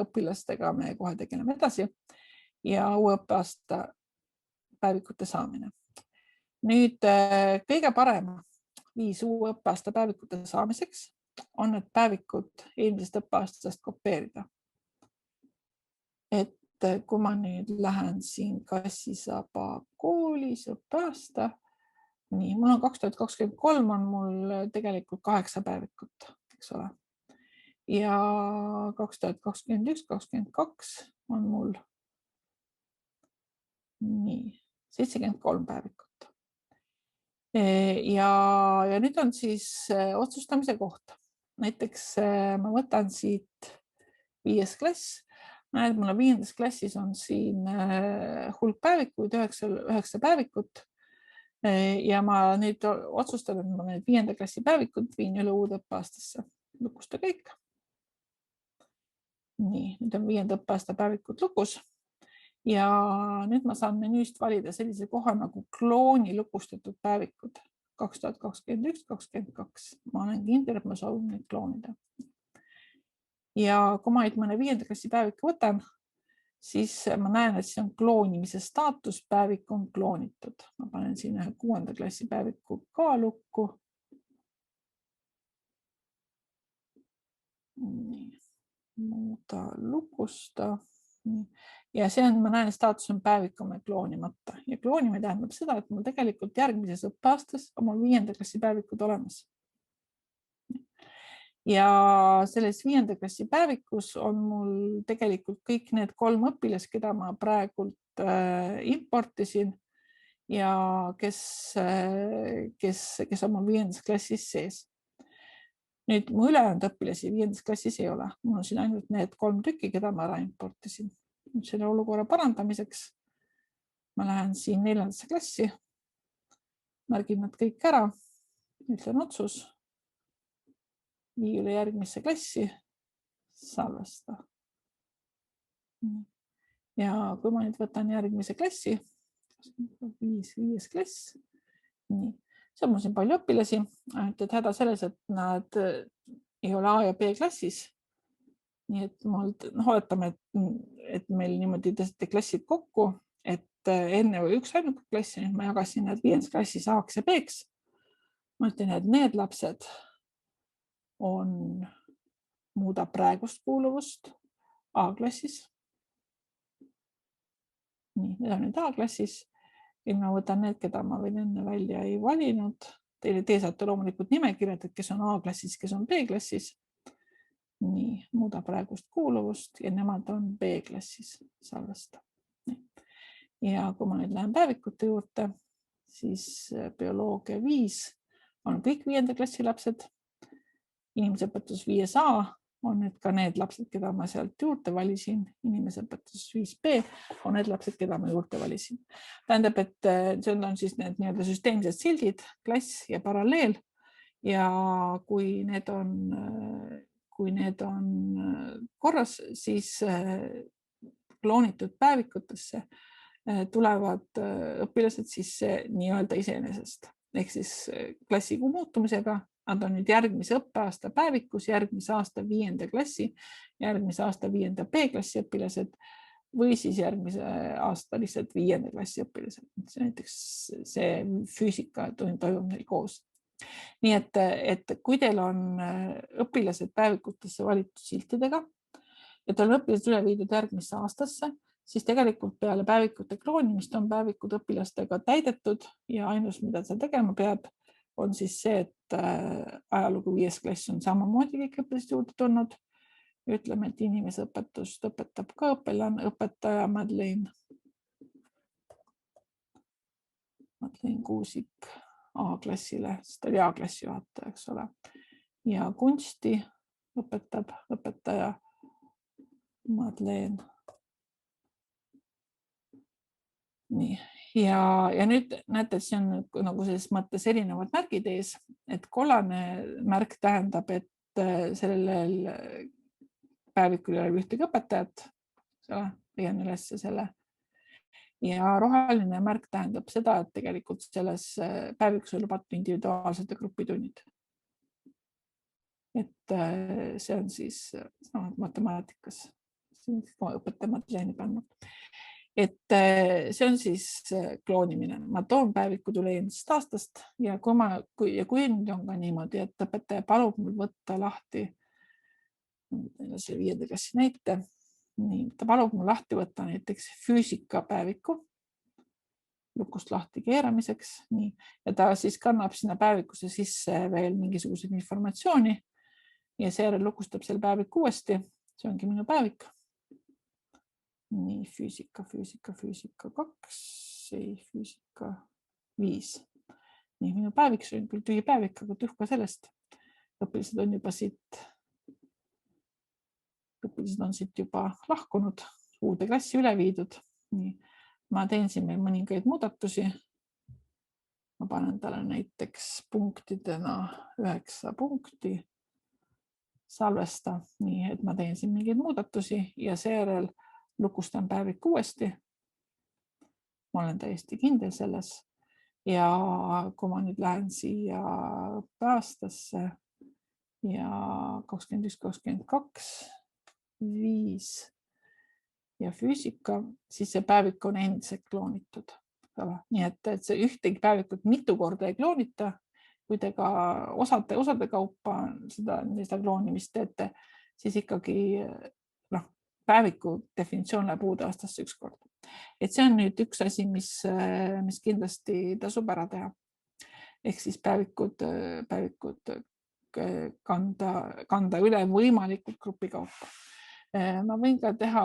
õpilastega me kohe tegeleme edasi ja uue õppeaasta päevikute saamine. Nüüd kõige parem viis uue õppeaasta päevikute saamiseks on need päevikud eelmisest õppeaastast kopeerida. Et kui ma nüüd lähen siin Kassisaba koolis õppeaasta, nii, mul on 2023 on mul tegelikult 8 päevikut, eks ole. Ja 2021-2022 on mul nii 73 päevikut. Ja nüüd on siis otsustamise koht. Näiteks ma võtan siit 5. klass. Näed, mul 5. klassis on siin hulk päevikuid, 9 päevikut. Ja ma nüüd otsustan, et ma need 5. klassi päevikud viin üle uude õppeaastasse. Lukusta kõik. Nii, nüüd on 5. õppeaasta päevikud lukus. Ja nüüd ma saan menüüst valida sellise koha nagu klooni lukustatud päevikud 2021-2022. Ma olen kindel, et ma soovin neid kloonida. Ja kui ma mõne 5. klassi päeviku võtan, siis ma näen, et see on kloonimise staatus, päevik on kloonitud. Ma panen siin ühe 6. klassi päeviku ka lukku. Nii, muuda lukusta. Ja see on, ma näen, staatus on päevik on kloonimata. Ja kloonimine tähendab seda, et mul tegelikult järgmises õppeaastas on mul 5. klassi päevikud olemas. Ja selles 5. klassi päevikus on mul tegelikult kõik need 3 õpilas, keda ma praegult importisin ja kes on mul 5. klassis sees. Nüüd mu ülejäänud õpilasi 5. klassis ei ole. Mul on siin ainult need 3 tükki, keda ma ära importisin. Nüüd selle olukorra parandamiseks ma lähen siin 4. klassi, märgin nad kõik ära, ütlen otsus. Vii üle järgmisse klassi, salvesta. Ja kui ma nüüd võtan järgmise klassi, 5. klass, nii. See on mul siin palju õpilasi, et häda selles, et nad ei ole A ja B klassis. Nii et oletame, et meil niimoodi tõsteti klassid kokku, et enne või üks ainult klassi, nüüd ma jagasin need 5. klassis A-ks ja B-ks. Ma ütlen, et need lapsed muudab praegust kuuluvust A-klassis. Nii, need on nüüd A-klassis. Ja ma võtan need, keda ma veel enne välja ei valinud. Te saate loomulikult nimekirjad, et kes on A-klassis, kes on B-klassis. Nii, muudab praegust kuuluvust ja nemad on B-klassis salvesta. Ja kui ma nüüd lähen päevikute juurde, siis bioloogia 5 on kõik 5. klassi lapsed. Inimeseõpetus 5A on nüüd ka need lapsed, keda ma sealt juurde valisin. Inimeseõpetus 5B on need lapsed, keda ma juurde valisin. Tähendab, et see on siis need nii-öelda süsteemsed sildid, klass ja paralleel. Ja kui need on korras, siis kloonitud päevikutesse tulevad õpilased sisse nii-öelda iseenesest. Ehk siis klassikuu muutumisega, nad on nüüd järgmise õppeaasta päevikus, järgmise aasta 5. klassi, järgmise aasta 5. B-klassi õpilased või siis järgmise aasta lihtsalt 5. klassi õpilased. Näiteks see füüsika toimub neil koos. Nii et kui teil on õpilased päevikutesse valitud siltidega ja teil on õpilased üle viidud järgmisse aastasse, siis tegelikult peale päevikute kloonimist on päevikud õpilastega täidetud ja ainus, mida sa tegema peab, on siis see, et ajalugu 5. klass on samamoodi kõik õpilased juurde tulnud. Ütleme, et inimeseõpetust õpetab ka õpetaja Madeleine Kuusik A-klassile, sest ta oli A-klassi juhataja, eks ole. Ja kunsti õpetab õpetaja Madeleine. Nii. Ja nüüd näete, et see on nagu selles mõttes erinevad märgid ees, et kollane märk tähendab, et sellel päevikul ei ole ühtegi õpetajat, leian üles selle. Ja roheline märk tähendab seda, et tegelikult selles päevikus on lubatud individuaalsete grupitunnid. Et see on siis matemaatikas, õpetaja Madeleine pannud. Et see on siis kloonimine. Ma toon päevikud üle eelmisest aastast ja kui nüüd on ka niimoodi, et õpetaja palub mul võtta lahti see 5. klassi näite, nii, ta palub mul lahti võtta näiteks füüsikapäeviku lukust lahti keeramiseks, nii, ja ta siis kannab sinna päevikusse sisse veel mingisugused informatsiooni ja seejärel lukustab selle päeviku uuesti. See ongi minu päevik. Nii, füüsika 2, ei, füüsika 5. Nii, minu päevik, see on küll tühi päevik, aga tühka sellest. Õpilased on siit juba lahkunud, uude klassi üle viidud. Nii, ma teen siin veel mõningaid muudatusi. Ma panen talle näiteks punktidena 9 punkti. Salvesta, nii, et ma teen siin mingeid muudatusi ja seejärel lukustan päevik uuesti. Ma olen täiesti kindel selles. Ja kui ma nüüd lähen siia õppeaastasse ja 21-22, 5 ja füüsika, siis see päevik on endiselt kloonitud. Nii et see ühtegi päevikut mitu korda ei kloonita. Kui te ka osade kaupa seda kloonimist teete, siis ikkagi päeviku definitsioon läheb uude aastasse üks kord. Et see on nüüd üks asi, mis kindlasti tasub ära teha. Ehk siis päevikud kanda üle võimalikult grupi kaupa. Ma võin ka teha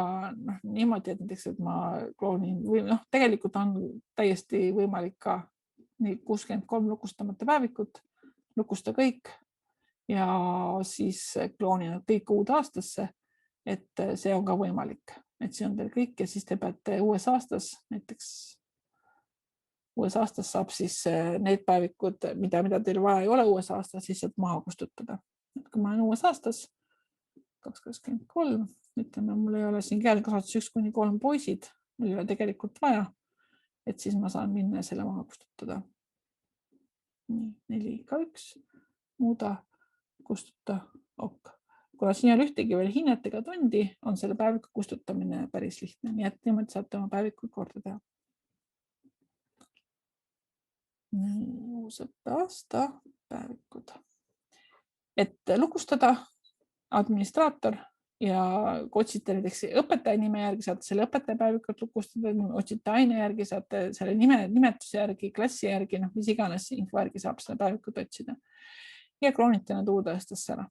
niimoodi, et näiteks, et ma kloonin või tegelikult on täiesti võimalik ka 63 lukustamata päevikut, lukusta kõik ja siis kloonin kõik uude aastasse. Et see on ka võimalik, et see on teil kõik ja siis te peate uues aastas, näiteks uues aastas saab siis need päevikud, mida teil vaja ei ole uues aastas, siis sealt maha kustutada. Et kui ma olen uues aastas 2023, ütleme, mul ei ole siin keelekasutus 1-3 poisid, mul ei ole tegelikult vaja, et siis ma saan minna ja selle maha kustutada. Nii, 4-1, muuda, kustuta, ok. Kuna siin ei ole ühtegi veel hinnetega tundi, on selle päeviku kustutamine päris lihtne. Nii et niimoodi saate oma päevikud korda teha. Uus õppeaasta päevikud. Et lukustada administraator ja otsite näiteks õpetaja nime järgi, saate selle õpetaja päevikut lukustada, otsite aine järgi, saate selle nimetuse järgi, klassi järgi, mis iganes info järgi saab selle päevikut otsida. Ja kloonite nad uude aastasse ära.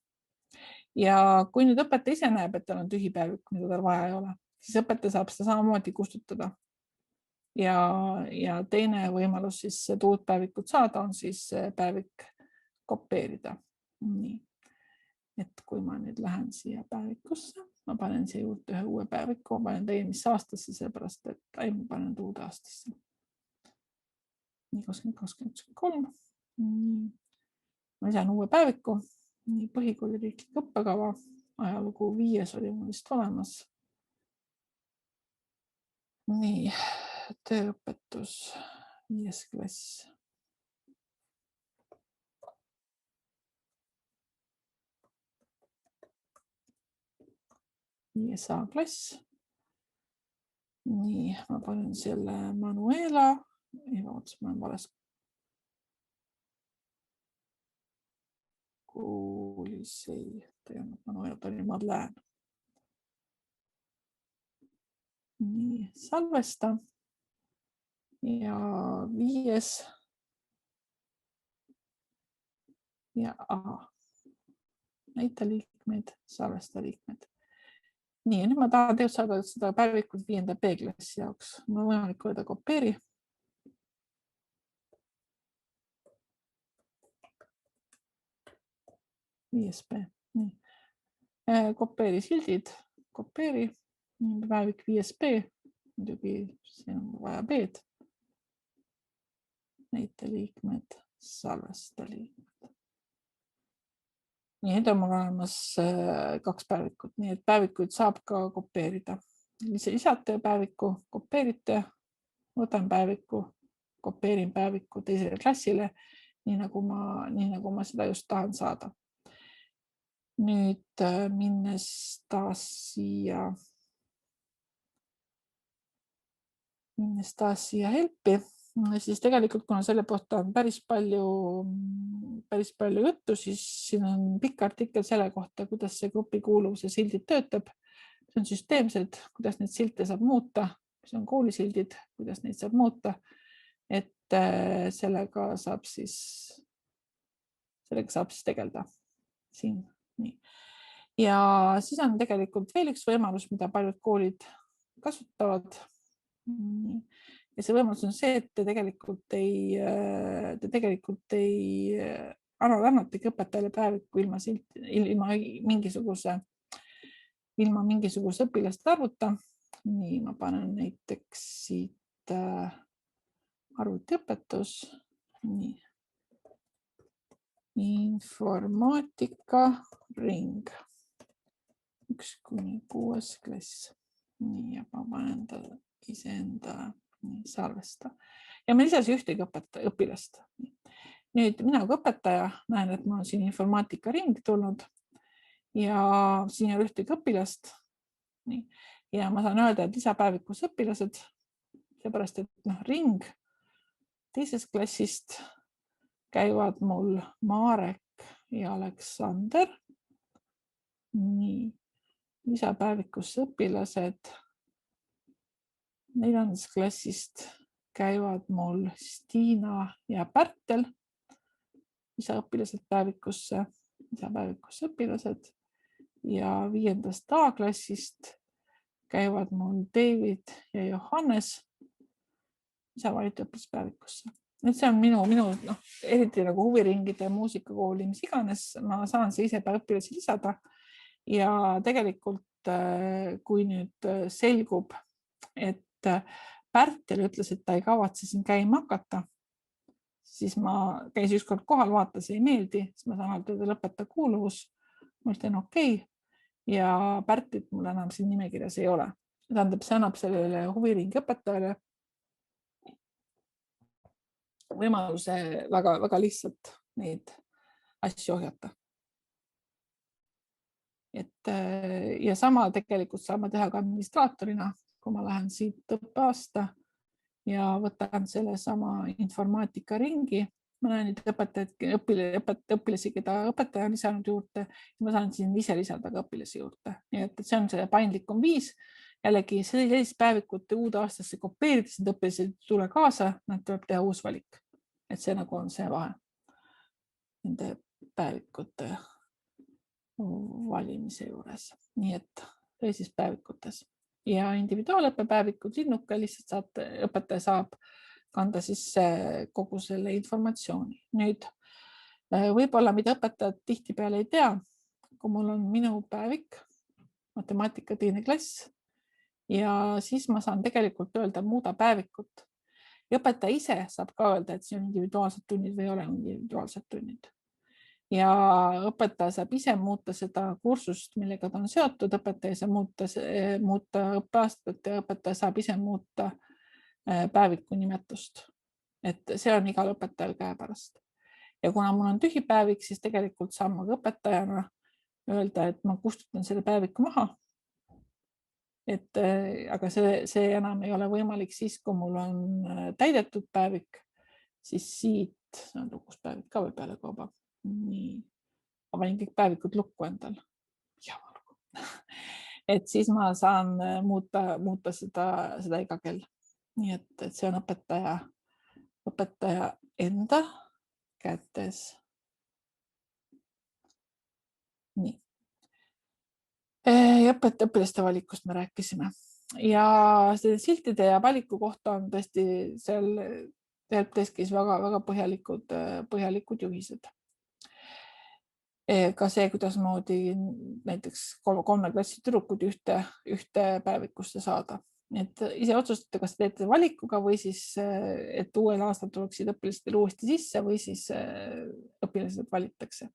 Ja kui nüüd õpetaja ise näeb, et tal on tühi päevik, mida tal vaja ei ole, siis õpetaja saab seda samamoodi kustutada. Ja teine võimalus siis uut päevikut saada on siis päevik kopeerida. Nii. Et kui ma nüüd lähen siia päevikusse, ma panen siia juurde ühe uue päeviku, ma panen eelmisse aastasse, sellepärast, et ma panen uude aastasse. Nii 2023. Ma lisan uue päeviku, nii põhikooli riiklik õppekava, ajalugu 5 oli mul vist olemas. Nii, tööõpetus 5. klass. 5. klass. Nii, ma panen selle Manuela. Ei, vaadates, ma olen vales koolis. Ei, Manuela oli Madeleine. Nii, salvesta. Ja 5. Ja näita liikmeid, salvesta liikmed. Nii, nüüd ma tahan teha saada seda päevikut 5. B-klassi jaoks. Ma võimalik öelda kopeeri. B. Nii. Kopeeri sildid, kopeeri, päevik 5. B. Muidugi siin on vaja B-d. Näita liikmed, salvesta liikmed. Nii, nüüd on mul olemas 2 päevikut, nii et päevikuid saab ka kopeerida. Lisate päeviku, kopeerite, võtan päeviku, kopeerin päeviku teisele klassile, nii nagu ma seda just tahan saada. Nüüd minnes taas siia helpi, siis tegelikult, kuna selle kohta on päris palju juttu, siis siin on pikk artikkel selle kohta, kuidas see grupikuuluvuse sildid töötab. See on süsteemsed, kuidas neid silte saab muuta, mis on koolisildid, kuidas neid saab muuta, et sellega saab siis tegeleda siin. Nii. Ja siis on tegelikult veel üks võimalus, mida paljud koolid kasutavad. Ja see võimalus on see, et te tegelikult ei annategi õpetajale päeviku ilma mingisuguse õpilast arvuta. Nii, ma panen näiteks siit arvutiõpetus. Nii. Informaatika ring 1–6 klass. Nii, ja ma panen ta iseendale salvesta. Ja ma lisasin ühtegi õpilast. Nüüd mina kui õpetaja näen, et mul on siin informaatika ring tulnud ja siin on ühtegi õpilast. Nii. Ja ma saan öelda, et lisapäevikus õpilased, seepärast, et ring 2. klassist käivad mul Marek ja Aleksander. Nii, lisapäevikusse õpilased 4. klassist käivad mul Stiina ja Pärtel. Lisaõpilased päevikusse, lisapäevikusse õpilased ja 5. A-klassist käivad mul David ja Johannes lisavalitu õpilaspäevikusse. Nüüd see on minu eriti nagu huviringide, muusikakooli, mis iganes, ma saan see ise õpilasi lisada ja tegelikult kui nüüd selgub, et Pärtel ütles, et ta ei kavatse siin käima hakata, siis ma käis ükskord kohal, vaatas, ei meeldi, siis ma saan öelda lõpeta kuuluvus, ma ütlen okei ja Pärtit mul enam siin nimekirjas ei ole. Tähendab, see annab sellele huviringi õpetajale võimaluse väga lihtsalt neid asju ohjata. Ja sama tegelikult saan ma teha ka administraatorina, kui ma lähen siit õppeaasta ja võtan selle sama informaatika ringi. Ma näen neid õpilasi, keda õpetaja on lisanud juurde, ja ma saan siin ise lisada ka õpilasi juurde. Nii et see on see paindlikum viis. Jällegi sellist päevikut uude aastasse kopeerides, need õpilased tule kaasa, nad tuleb teha uus valik. Et see nagu on see vahe nende päevikute valimise juures. Nii et siis päevikutes. Ja individuaalõppe päevikud linnuke lihtsalt õpetaja saab kanda siis kogu selle informatsiooni. Nüüd Võib-olla, mida õpetajad tihtipeale ei tea, kui mul on minu päevik, matemaatika 2. klass ja siis ma saan tegelikult öelda muuda päevikut. Ja õpetaja ise saab ka öelda, et see on individuaalsed tunnid või ei ole individuaalsed tunnid. Ja õpetaja saab ise muuta seda kursust, millega ta on seotud, õpetaja saab muuta õppeaastat ja õpetaja saab ise muuta päeviku nimetust. Et see on igal õpetajal käepärast. Ja kuna mul on tühi päevik, siis tegelikult saan ma õpetajana öelda, et ma kustutan selle päeviku maha. Aga see enam ei ole võimalik siis, kui mul on täidetud päevik, siis siit, lukus päevik ka või peale kauba. Nii, ma panin kõik päevikud lukku endal. Et siis ma saan muuta seda iga kell. Nii et see on õpetaja enda kätes. Nii. Ja õpilaste valikust me rääkisime. Ja siltide ja valiku kohta on tõesti seal helpdeskis väga põhjalikud juhised. Ka see, kuidas moodi näiteks 3. klassi tüdrukud ühte päevikusse saada. Et ise otsustate, kas teete valikuga või siis, et uuel aastal tuleksid õpilastel uuesti sisse või siis õpilased valitakse.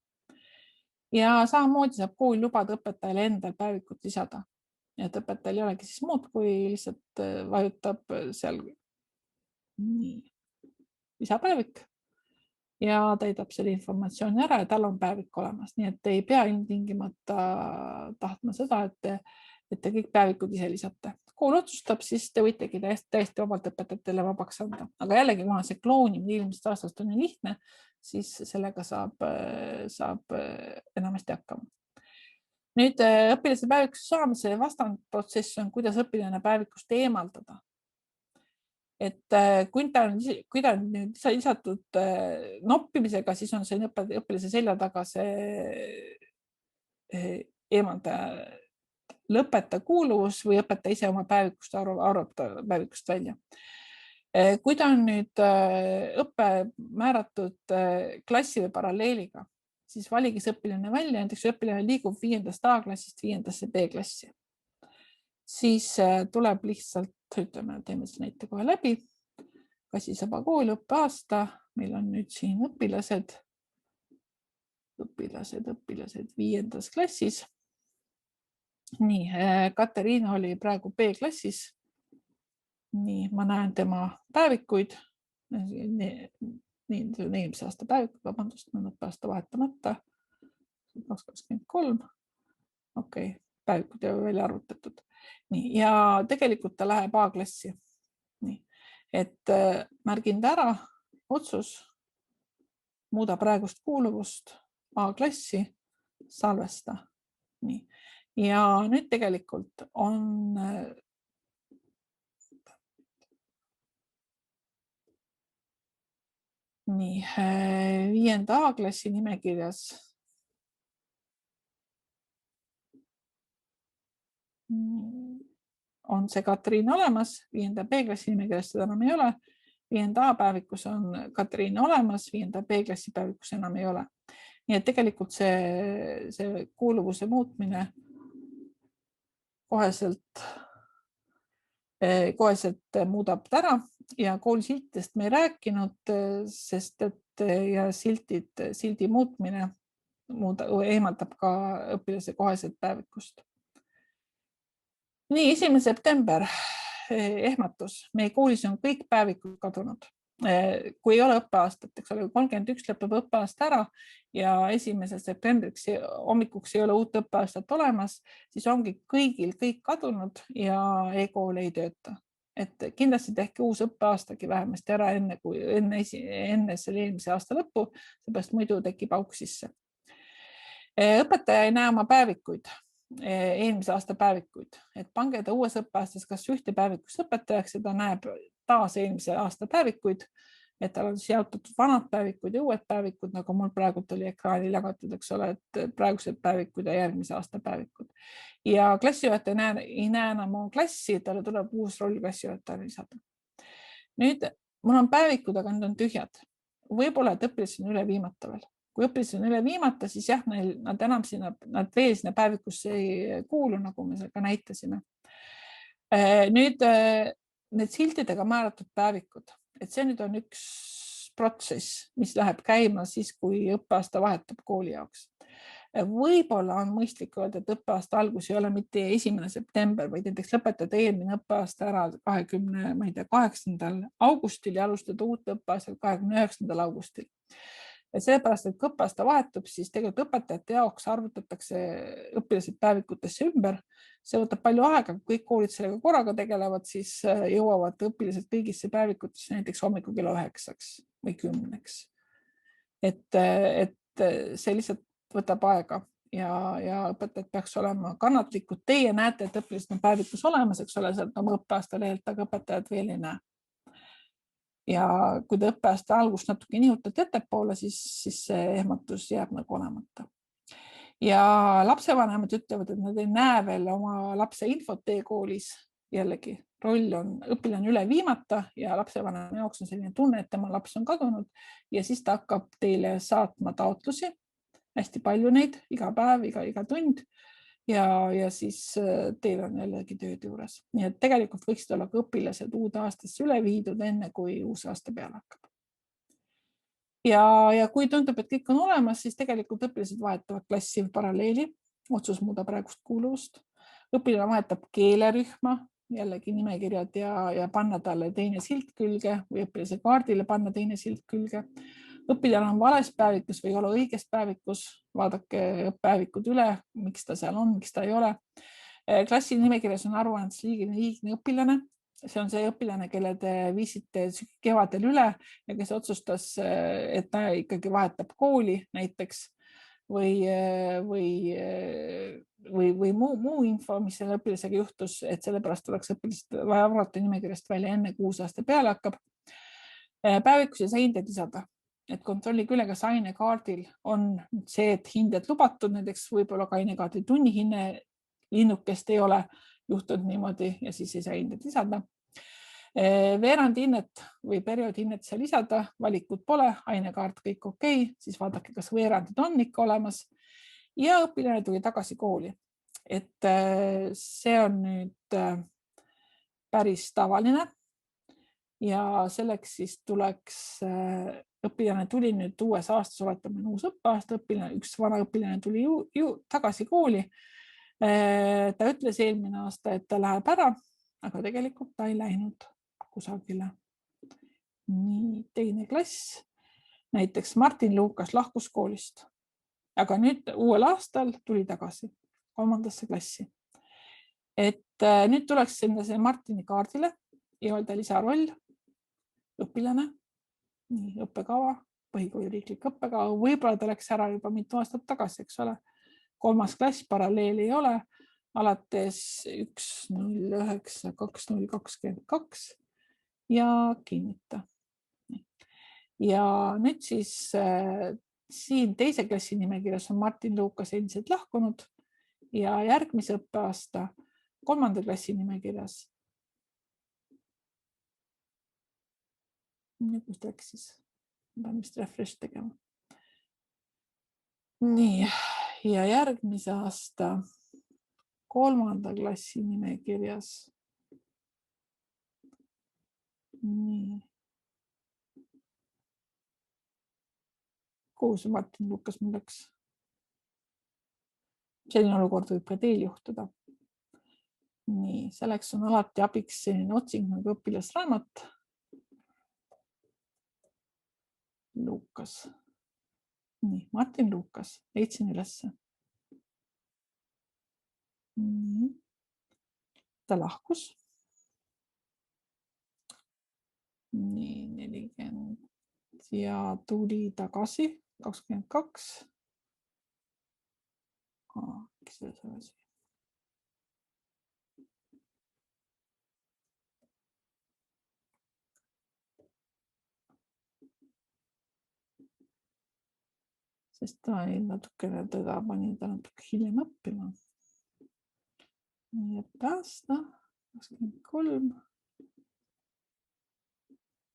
Ja samamoodi saab kool lubada õpetajale endal päevikut lisada. Et õpetajal ei olegi siis muud, kui lihtsalt vajutab seal lisapäevik ja täidab selle informatsiooni ära ja tal on päevik olemas. Nii et ei pea ilmtingimata tahtma seda, et te kõik päevikud ise lisate. Kool otsustab, siis te võitegi täiesti vabalt õpetajatele vabaks anda. Aga jällegi, kuna see kloonimine eelmisest aastast on nii lihtne, siis sellega saab enamasti hakkama. Nüüd õpilase päevikusse saamise vastandprotsess on, kuidas õpilane päevikust eemaldada. Et kui ta on nüüd lisatud noppimisega, siis on see õpilase selja taga see eemaldaja lõpeta kuuluvus või õpetaja ise oma päevikust arvab päevikust välja. Kui ta on nüüd õppe määratud klassi või paralleeliga, siis valige see õpilane välja, näiteks õpilane liigub 5. A-klassist 5. B-klassi. Siis tuleb lihtsalt, ütleme, teeme see näite kohe läbi. Kassisaba kool, õppeaasta, meil on nüüd siin õpilased 5. klassis. Nii, Katariina oli praegu B-klassis. Nii, ma näen tema päevikuid. Eelmise aasta päevikud, vabandust, ma õppeaasta vahetamata. 2023. Okei, päevikud ei ole välja arvutatud. Nii, ja tegelikult ta läheb A-klassi. Nii, et märgin ta ära, otsus, muuda praegust kuuluvust A-klassi, salvesta. Nii. Ja nüüd tegelikult on nii 5. A-klassi nimekirjas on see Katariina olemas, 5. B-klassi nimekirjas seda enam ei ole. 5. A-päevikus on Katariina olemas, 5. B-klassi päevikus enam ei ole. Nii et tegelikult see kuuluvuse muutmine koheselt muudab ära ja koolisiltidest me ei rääkinud, sest et ja sildi muutmine eemaldab ka õpilase koheselt päevikust. Nii, 1. september, ehmatus. Meie koolis on kõik päevikud kadunud. Kui ei ole õppeaastat, eks ole, 31 lõpeb õppeaasta ära ja 1. septembriks hommikuks ei ole uut õppeaastat olemas, siis ongi kõigil kõik kadunud ja e-kool ei tööta. Et kindlasti tehke uus õppeaastagi vähemasti ära enne selle eelmise aasta lõppu, seepärast muidu tekib auk sisse. Õpetaja ei näe oma päevikuid, eelmise aasta päevikuid, et pange ta uues õppeaastas kas ühte päevikusse õpetajaks ja ta näeb taas eelmise aasta päevikuid, et tal on jaotatud vanad päevikud ja uued päevikud, nagu mul praegu oli ekraanil jagatud, eks ole, et praegused päevikud ja järgmise aasta päevikud. Ja klassijuhataja ei näe enam oma klassi, talle tuleb uus roll klassijuhataja lisada. Nüüd mul on päevikud, aga need on tühjad. Võib-olla, et õpilased on üle viimata veel. kui õpilased on üle viimata, siis jah, nad enam nad veel sinna päevikusse ei kuulu, nagu me ka näitasime. Nüüd need siltidega määratud päevikud, et see nüüd on üks protsess, mis läheb käima siis, kui õppeaasta vahetub kooli jaoks. Võib-olla on mõistlik öelda, et õppeaasta algus ei ole mitte 1. september, vaid näiteks lõpetada eelmine õppeaasta ära 8. augustil ja alustada uut õppeaastal 29. augustil. Ja seepärast, et kui õppeaasta vahetub, siis tegelikult õpetajate jaoks arvutatakse õpilased päevikutesse ümber. See võtab palju aega, kui kõik koolid sellega korraga tegelevad, siis jõuavad õpilased kõigisse päevikutesse näiteks hommikul kella 9 või 10. Et see lihtsalt võtab aega ja õpetajad peaks olema kannatlikud. Teie näete, et õpilased on päevikus olemas, eks ole, sealt oma õppeaasta lehelt, aga õpetajad veel ei näe. Ja kui te õppeaasta algust natuke nihutate ettepoole, siis see ehmatus jääb nagu olemata. Ja lapsevanemad ütlevad, et nad ei näe veel oma lapse infot e-koolis. Jällegi, roll on õpilane üle viimata ja lapsevanema jaoks on selline tunne, et tema laps on kadunud ja siis ta hakkab teile saatma taotlusi, hästi palju neid, iga päev, iga tund. Ja siis teil on jällegi tööd juures. Nii et tegelikult võiksid olla ka õpilased uude aastasse üle viidud enne, kui uus aasta peale hakkab. Ja kui tundub, et kõik on olemas, siis tegelikult õpilased vahetavad klassi paralleeli. Otsus muudab praegust kuuluvust. Õpilane vahetab keelerühma, jällegi nimekirjad ja panna talle teine silt külge või õpilase kaardile panna teine silt külge. Õpilane on vales päevikus või ei ole õiges päevikus, vaadake päevikud üle, miks ta seal on, miks ta ei ole. Klassi nimekirjas on aruandesliigne õpilane. See on see õpilane, kelle te viisite kevadel üle ja kes otsustas, et ta ikkagi vahetab kooli näiteks või muu info, mis selle õpilasega juhtus, et sellepärast tuleks õpilased vaja arvata nimekirjast välja enne, kui uus aasta peale hakkab. Päevikus ei saa hinded lisada. Et kontrollige üle, kas ainekaardil on see, et hinded lubatud, näiteks võib-olla ka ainekaardil tunnihinne linnukest ei ole juhtunud niimoodi ja siis ei saa hinded lisada. Veerandhinnet või perioodhinnet saa lisada, valikut pole, ainekaart kõik okei, siis vaadake, kas veerandid on ikka olemas ja õpilane tuli tagasi kooli. Et see on nüüd päris tavaline ja selleks siis tuleks õpilane tuli nüüd uues aastas, oletame uus õppeaasta, üks vana õpilane tuli tagasi kooli. Ta ütles eelmine aasta, et ta läheb ära, aga tegelikult ta ei läinud kusagile. Nii, teine klass. Näiteks Martin Lukas lahkus koolist, aga nüüd uuel aastal tuli tagasi 3. klassi. Et nüüd tuleks see Martini kaardile ja öelda lisaroll, õpilane, nii, õppekava, põhikooli riiklik õppekava, võib-olla ta läks ära juba mitu aastat tagasi, eks ole. 3. klass, paralleeli ei ole, alates 1.09.2022 ja kinnita. Ja nüüd siis siin teise klassi nimekirjas on Martin Lukas endiselt lahkunud ja järgmise õppeaasta 3. klassi nimekirjas. Nüüd mis läks siis? Pean vist refresh tegema. Nii, ja järgmise aasta 3. klassi nimekirjas. Nii. Kuhu see Martin Lukas mul läks? Selline olukord võib ka teil juhtuda. Nii, selleks on alati abiks selline otsing nagu õpilasraamat. Lukas. Nii, Martin Lukas, leidsin ülesse. Nii. Ta lahkus. Nii, 40 ja tuli tagasi 22. Mis see asi? Sest ta ei natukene teda pani ta natuke hiljem õppima. Nii et aasta 23.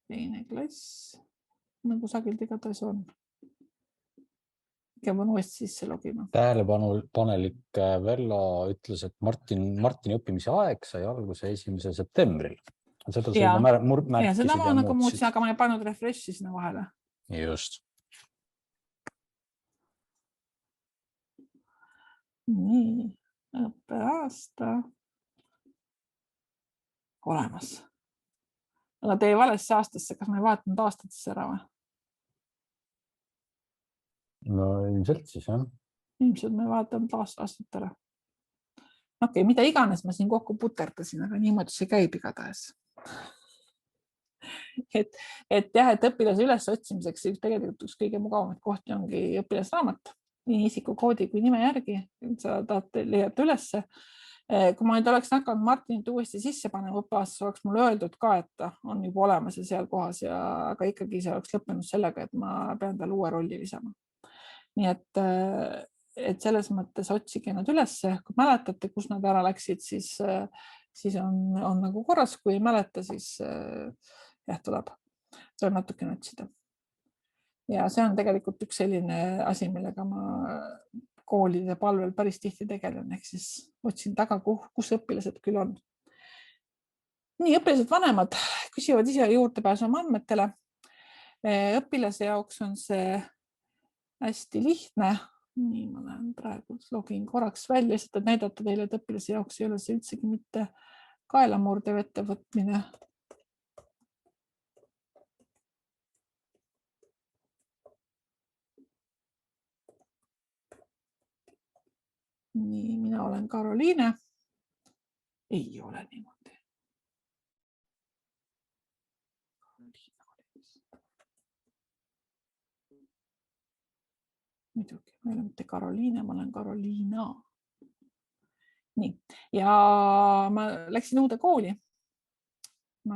Teine klass. Nagu sagelt igatahes on. ja pean uuesti sisse logima. Tähelepanelik Vello ütles, et Martini õppimise aeg sai alguse 1. septembril. Seda sa juba märkisid seda ma nagu muutsid. aga ma ei pannud refreshi sinna vahele. Just. Nii, õppeaasta olemas. Aga teie valesse aastasse, kas ma ei vaatanud aastatesse ära või? No ilmselt siis, jah. Ilmselt me vaatame aastat ära. Okei, mida iganes ma siin kokku puterdasin, aga niimoodi see käib igatahes. Et õpilase üles otsimiseks tegelikult üks kõige mugavamaid kohti ongi õpilasraamat, nii isikukoodi kui nime järgi. Sa tahad leiata ülesse. Kui ma nüüd oleks hakanud Martinit uuesti sisse panema õppeaastas, oleks mulle öeldud ka, et ta on juba olemas ja seal kohas, aga ikkagi see oleks lõppenud sellega, et ma pean talle uue rolli lisama. Nii et selles mõttes otsige nad ülesse. Kui mäletate, kus nad ära läksid, siis on nagu korras. Kui ei mäleta, siis tuleb natukene otsida. Ja see on tegelikult üks selline asi, millega ma koolide palvel päris tihti tegelen, ehk siis otsin taga, kus õpilased küll on. Nii, õpilased vanemad küsivad ise juurdepääsu oma andmetele. Õpilase jaoks on see hästi lihtne. Nii, ma lähen praegu login korraks välja, et näidata teile, et õpilase jaoks ei ole see üldsegi mitte kaelamurdev ettevõtmine. Nii, mina olen Karoliine. Ei ole niimoodi. Muidugi, ma ei ole mitte Karoliine, ma olen Karoliina. Nii, ja ma läksin uude kooli. Ma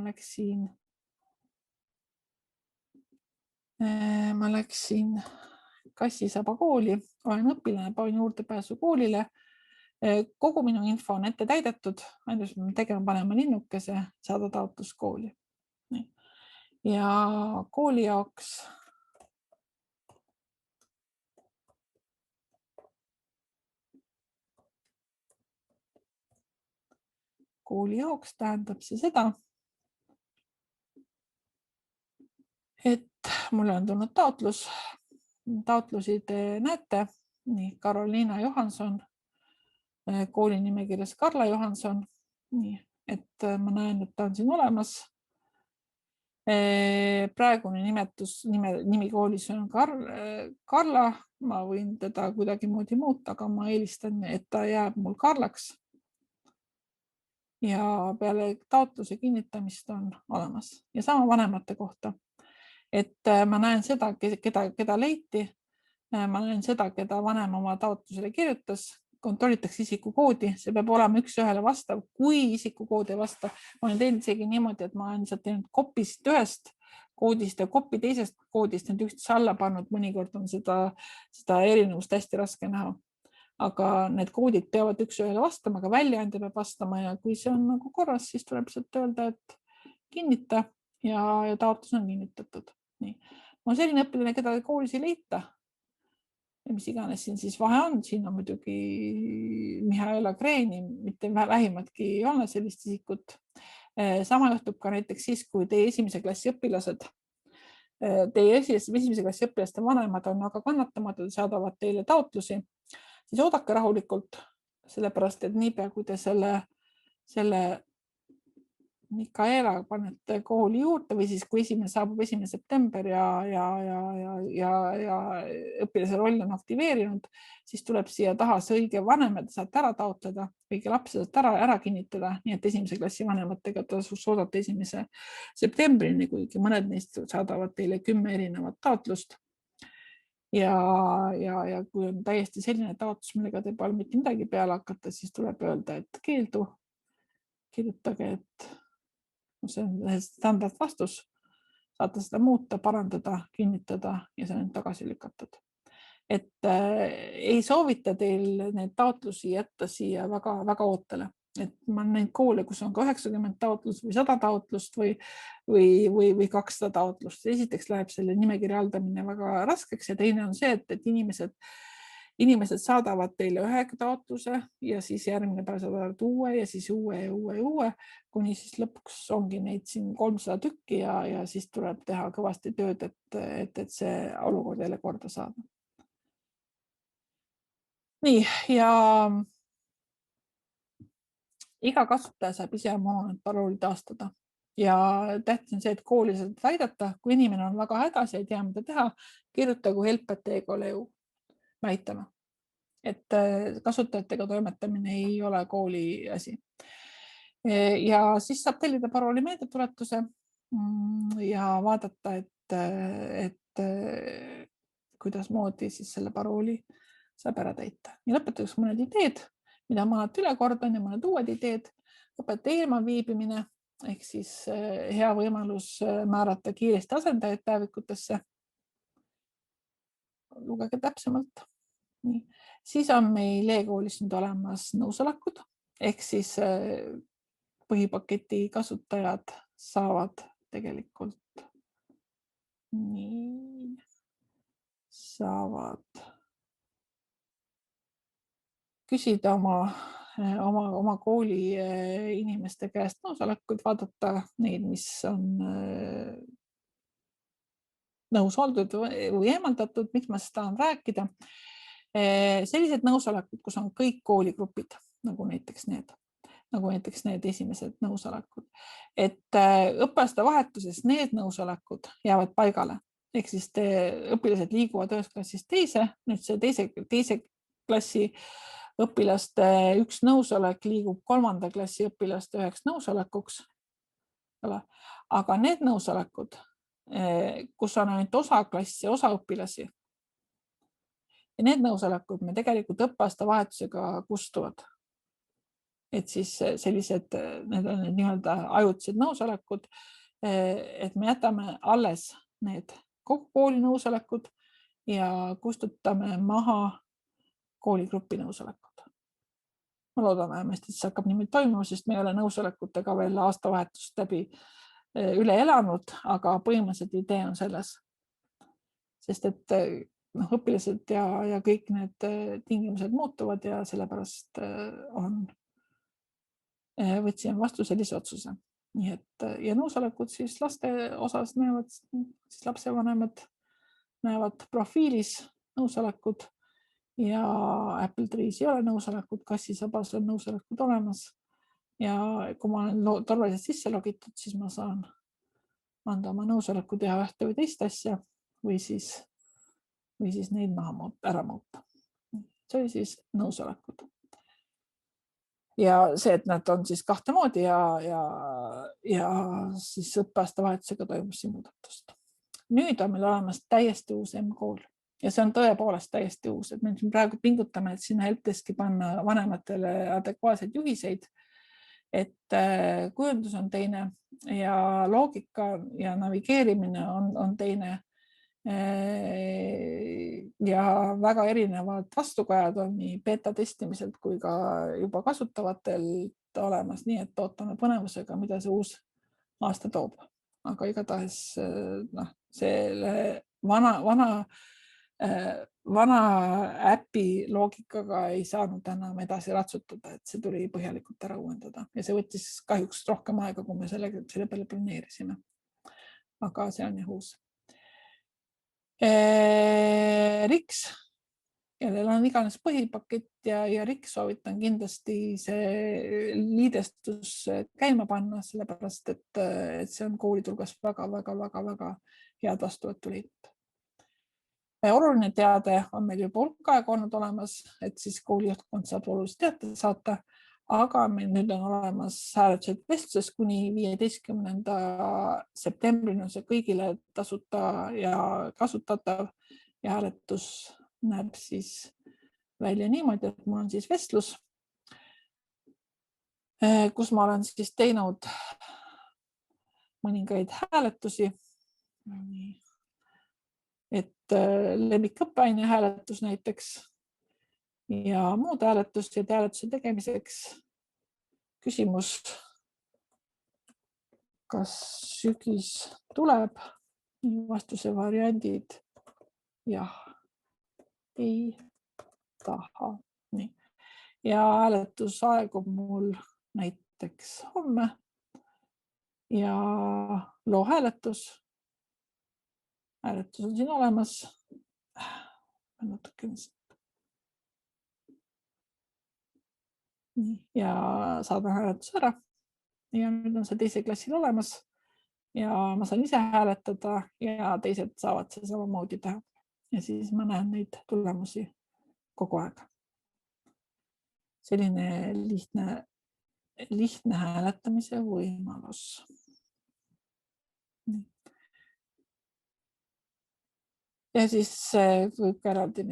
läksin Kassisaba kooli, olen õpilane, panin juurdepääsu koolile. Kogu minu info on ette täidetud, ainult tegema panema linnukese, saada taotlus kooli. Ja kooli jaoks tähendab see seda, et mulle on tulnud taotlus. Taotlusi te näete, nii Karoliina Johanson, kooli nimekirjas Karla Johanson, nii et ma näen, et ta on siin olemas. Praegune nimi koolis on Karla, ma võin teda kuidagi moodi muuta, aga ma eelistan, et ta jääb mul Karlaks. Ja peale taotluse kinnitamist on olemas ja sama vanemate kohta. Et ma näen seda, keda leiti, ma näen seda, keda vanem oma taotlusele kirjutas, kontrollitakse isikukoodi, see peab olema üks-ühele vastav, kui isikukood ei vasta. Ma olen teinud isegi niimoodi, et ma olen lihtsalt teinud kopist ühest koodist ja kopi teisest koodist, need ühtse alla pannud, mõnikord on seda erinevust hästi raske näha. Aga need koodid peavad üks-ühele vastama, aga väljaandja peab vastama ja kui see on nagu korras, siis tuleb sealt öelda, et kinnita ja taotlus on kinnitatud. Nii. On selline õpilane, keda koolis ei leita. Ja mis iganes siin siis vahe on, siin on muidugi Mihhaela Kreeni, mitte vähimatki ei ole sellist isikut. Sama juhtub ka näiteks siis, kui teie esimese klassi õpilased, teie esimese klassi õpilaste vanemad on aga kannatamatud ja saadavad teile taotlusi, siis oodake rahulikult, sellepärast, et niipea, kui te selle Mikaela panete kooli juurde või siis kui saabub 1. september ja õpilase roll on aktiveerinud, siis tuleb siia taha see õige vanem, et saate ära taotleda, õige laps saate ära kinnitada, nii et esimese klassi vanematega tasus oodata 1. septembrini, kuigi mõned neist saadavad teile 10 erinevat taotlust. Ja kui on täiesti selline taotlus, millega te pole mitte midagi peale hakata, siis tuleb öelda, et keeldu, kirjutage, et see on standard vastus, saate seda muuta, parandada, kinnitada ja see on tagasi lükatud. Et ei soovita teil need taotlusi jätta siia väga ootele. et ma olen näinud koole, kus on ka 90 taotlust või 100 taotlust või 200 taotlust. Esiteks läheb selle nimekirja haldamine väga raskeks ja teine on see, et inimesed saadavad teile ühe taotluse ja siis järgmine päev saadavad uue ja siis uue, kuni siis lõpuks ongi neid siin 300 tükki ja siis tuleb teha kõvasti tööd, et see olukord jälle korda saada. Nii, ja iga kasutaja saab ise oma parooli taastada ja tähtis on see, et kooli saab aidata. Kui inimene on väga hädas ja ei tea, mida teha, kirjutagu help@ego.eu. Me aitame. Et kasutajatega toimetamine ei ole kooli asi. Ja siis saab tellida parooli meeldetuletuse ja vaadata, et kuidas moodi siis selle parooli saab ära täita. Ja lõpetuseks mõned ideed, mida ma alati üle kordan ja mõned uued ideed. Õpetaja eemal viibimine ehk siis hea võimalus määrata kiiresti asendajaid päevikutesse. Lugege täpsemalt. Nii. Siis on meil e-koolis nüüd olemas nõusolekud ehk siis põhipaketi kasutajad saavad tegelikult küsida oma kooli inimeste käest nõusolekuid, vaadata neid, mis on nõus oldud või eemaldatud. Miks ma seda tahan rääkida? Sellised nõusolekud, kus on kõik kooligrupid, nagu näiteks need esimesed nõusolekud. Et õpilaste vahetuses need nõusolekud jäävad paigale. Ehk siis õpilased liiguvad ühest klassist teise. Nüüd see teise klassi õpilaste üks nõusolek liigub 3. klassi õpilaste üheks nõusolekuks. Aga need nõusolekud, kus on ainult osa klassi, osa õpilasi, ja need nõusolekud me tegelikult õppeaasta vahetusega kustuvad. Et siis sellised, need on nii-öelda ajutised nõusolekud, et me jätame alles need kogu kooli nõusolekud ja kustutame maha kooligrupi nõusolekud. Ma loodan vähemasti, et see hakkab niimoodi toimuma, sest me ei ole nõusolekutega veel aastavahetust läbi üle elanud, aga põhimõtteliselt idee on selles. Sest et õpilased ja kõik need tingimused muutuvad ja sellepärast võtsime vastu sellise otsuse. Nii et ja nõusolekud siis laste osas näevad, siis lapsevanemad näevad profiilis nõusolekud ja Apple Tree's ei ole nõusolekud, kassisabas on nõusolekud olemas. Ja kui ma olen turvaliselt sisse logitud, siis ma saan anda oma nõusoleku teha ühte või teist asja või siis neid ära muuta. See oli siis nõusolekud. Ja see, et nad on siis kahte moodi ja siis õppeaasta vahetusega toimus siin muudatust. Nüüd on meil olemas täiesti uus M-kool ja see on tõepoolest täiesti uus, et me praegu pingutame, et sinna helpdeski panna vanematele adekvaatseid juhiseid, et kujundus on teine ja loogika ja navigeerimine on teine. Ja väga erinevad vastukajad on nii beta testimiselt kui ka juba kasutavatel olemas, nii et ootame põnevusega, mida see uus aasta toob. Aga igatahes selle vana äpi loogikaga ei saanud enam edasi ratsutada, et see tuli põhjalikult ära uuendada ja see võttis kahjuks rohkem aega, kui me selle peale planeerisime. Aga see on jah uus. Riks, kellel on iganes põhipakett ja Riks soovitan kindlasti see liidestus käima panna, sellepärast, et see on kooli tulgas väga head vastuvõttu leidnud. Oluline teade on meil juba hulk aega olnud olemas, et siis koolijuhtkond saab olulist teate saata, aga meil nüüd on olemas hääletused vestluses kuni 15. septembrini on see kõigile tasuta ja kasutatav ja hääletus näeb siis välja niimoodi, et mul on siis vestlus, kus ma olen siis teinud mõningaid hääletusi, et lemmikõppeaine hääletus näiteks ja muud hääletuse tegemiseks küsimus, kas sügis tuleb? Vastuse variandid jah, ei taha. Nii. Ja hääletus aegub mul näiteks homme ja loo hääletus. Hääletus on siin olemas. Ja saadan hääletuse ära. Ja nüüd on see teisel klassil olemas ja ma saan ise hääletada ja teised saavad see samamoodi teha. Ja siis ma näen neid tulemusi kogu aeg. Selline lihtne hääletamise võimalus. Ja siis võib ka eraldi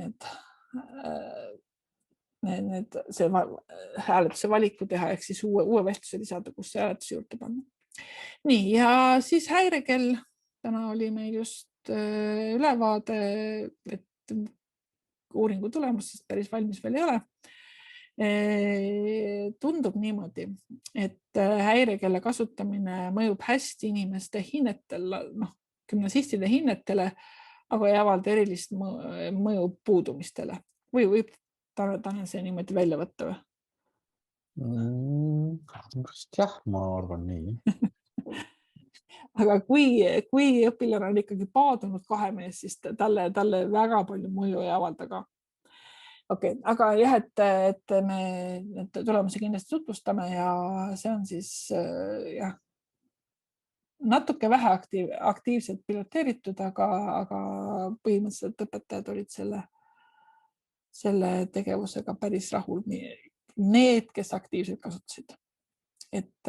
see hääletuse valiku teha, ehk siis uue vestluse lisada, kus see hääletuse juurde panna. Nii, ja siis häirekell. Täna oli meil just ülevaade, et uuringu tulemustest päris valmis veel ei ole. Tundub niimoodi, et häirekella kasutamine mõjub hästi inimeste hinnetel, gümnasistide hinnetele, aga ei avalda erilist mõju puudumistele. Või võib Tanel see niimoodi välja võtta või? Jah, ma arvan nii. Aga kui õpilane on ikkagi paadunud 2 mees, siis talle väga palju mõju ei avalda ka. Okay, aga jah, et me need tulemusi kindlasti tutvustame ja see on siis jah, natuke vähe aktiivselt piloteeritud, aga põhimõtteliselt õpetajad olid selle tegevusega päris rahul. Need, kes aktiivselt kasutasid. Et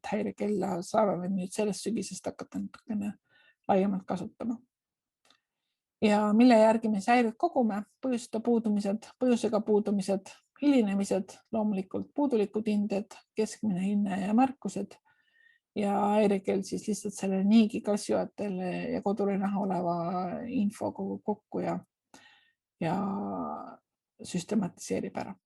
häirekella saame nüüd sellest sügisest hakata natukene laiemalt kasutama. Ja mille järgi me häired kogume, põhjusega puudumised, hilinemised, loomulikult puudulikud hinded, keskmine hinne ja märkused ja häirekell siis lihtsalt selle niigi klassijuhatajale ja kodulehel oleva info kokku ja süstematiseerib ära.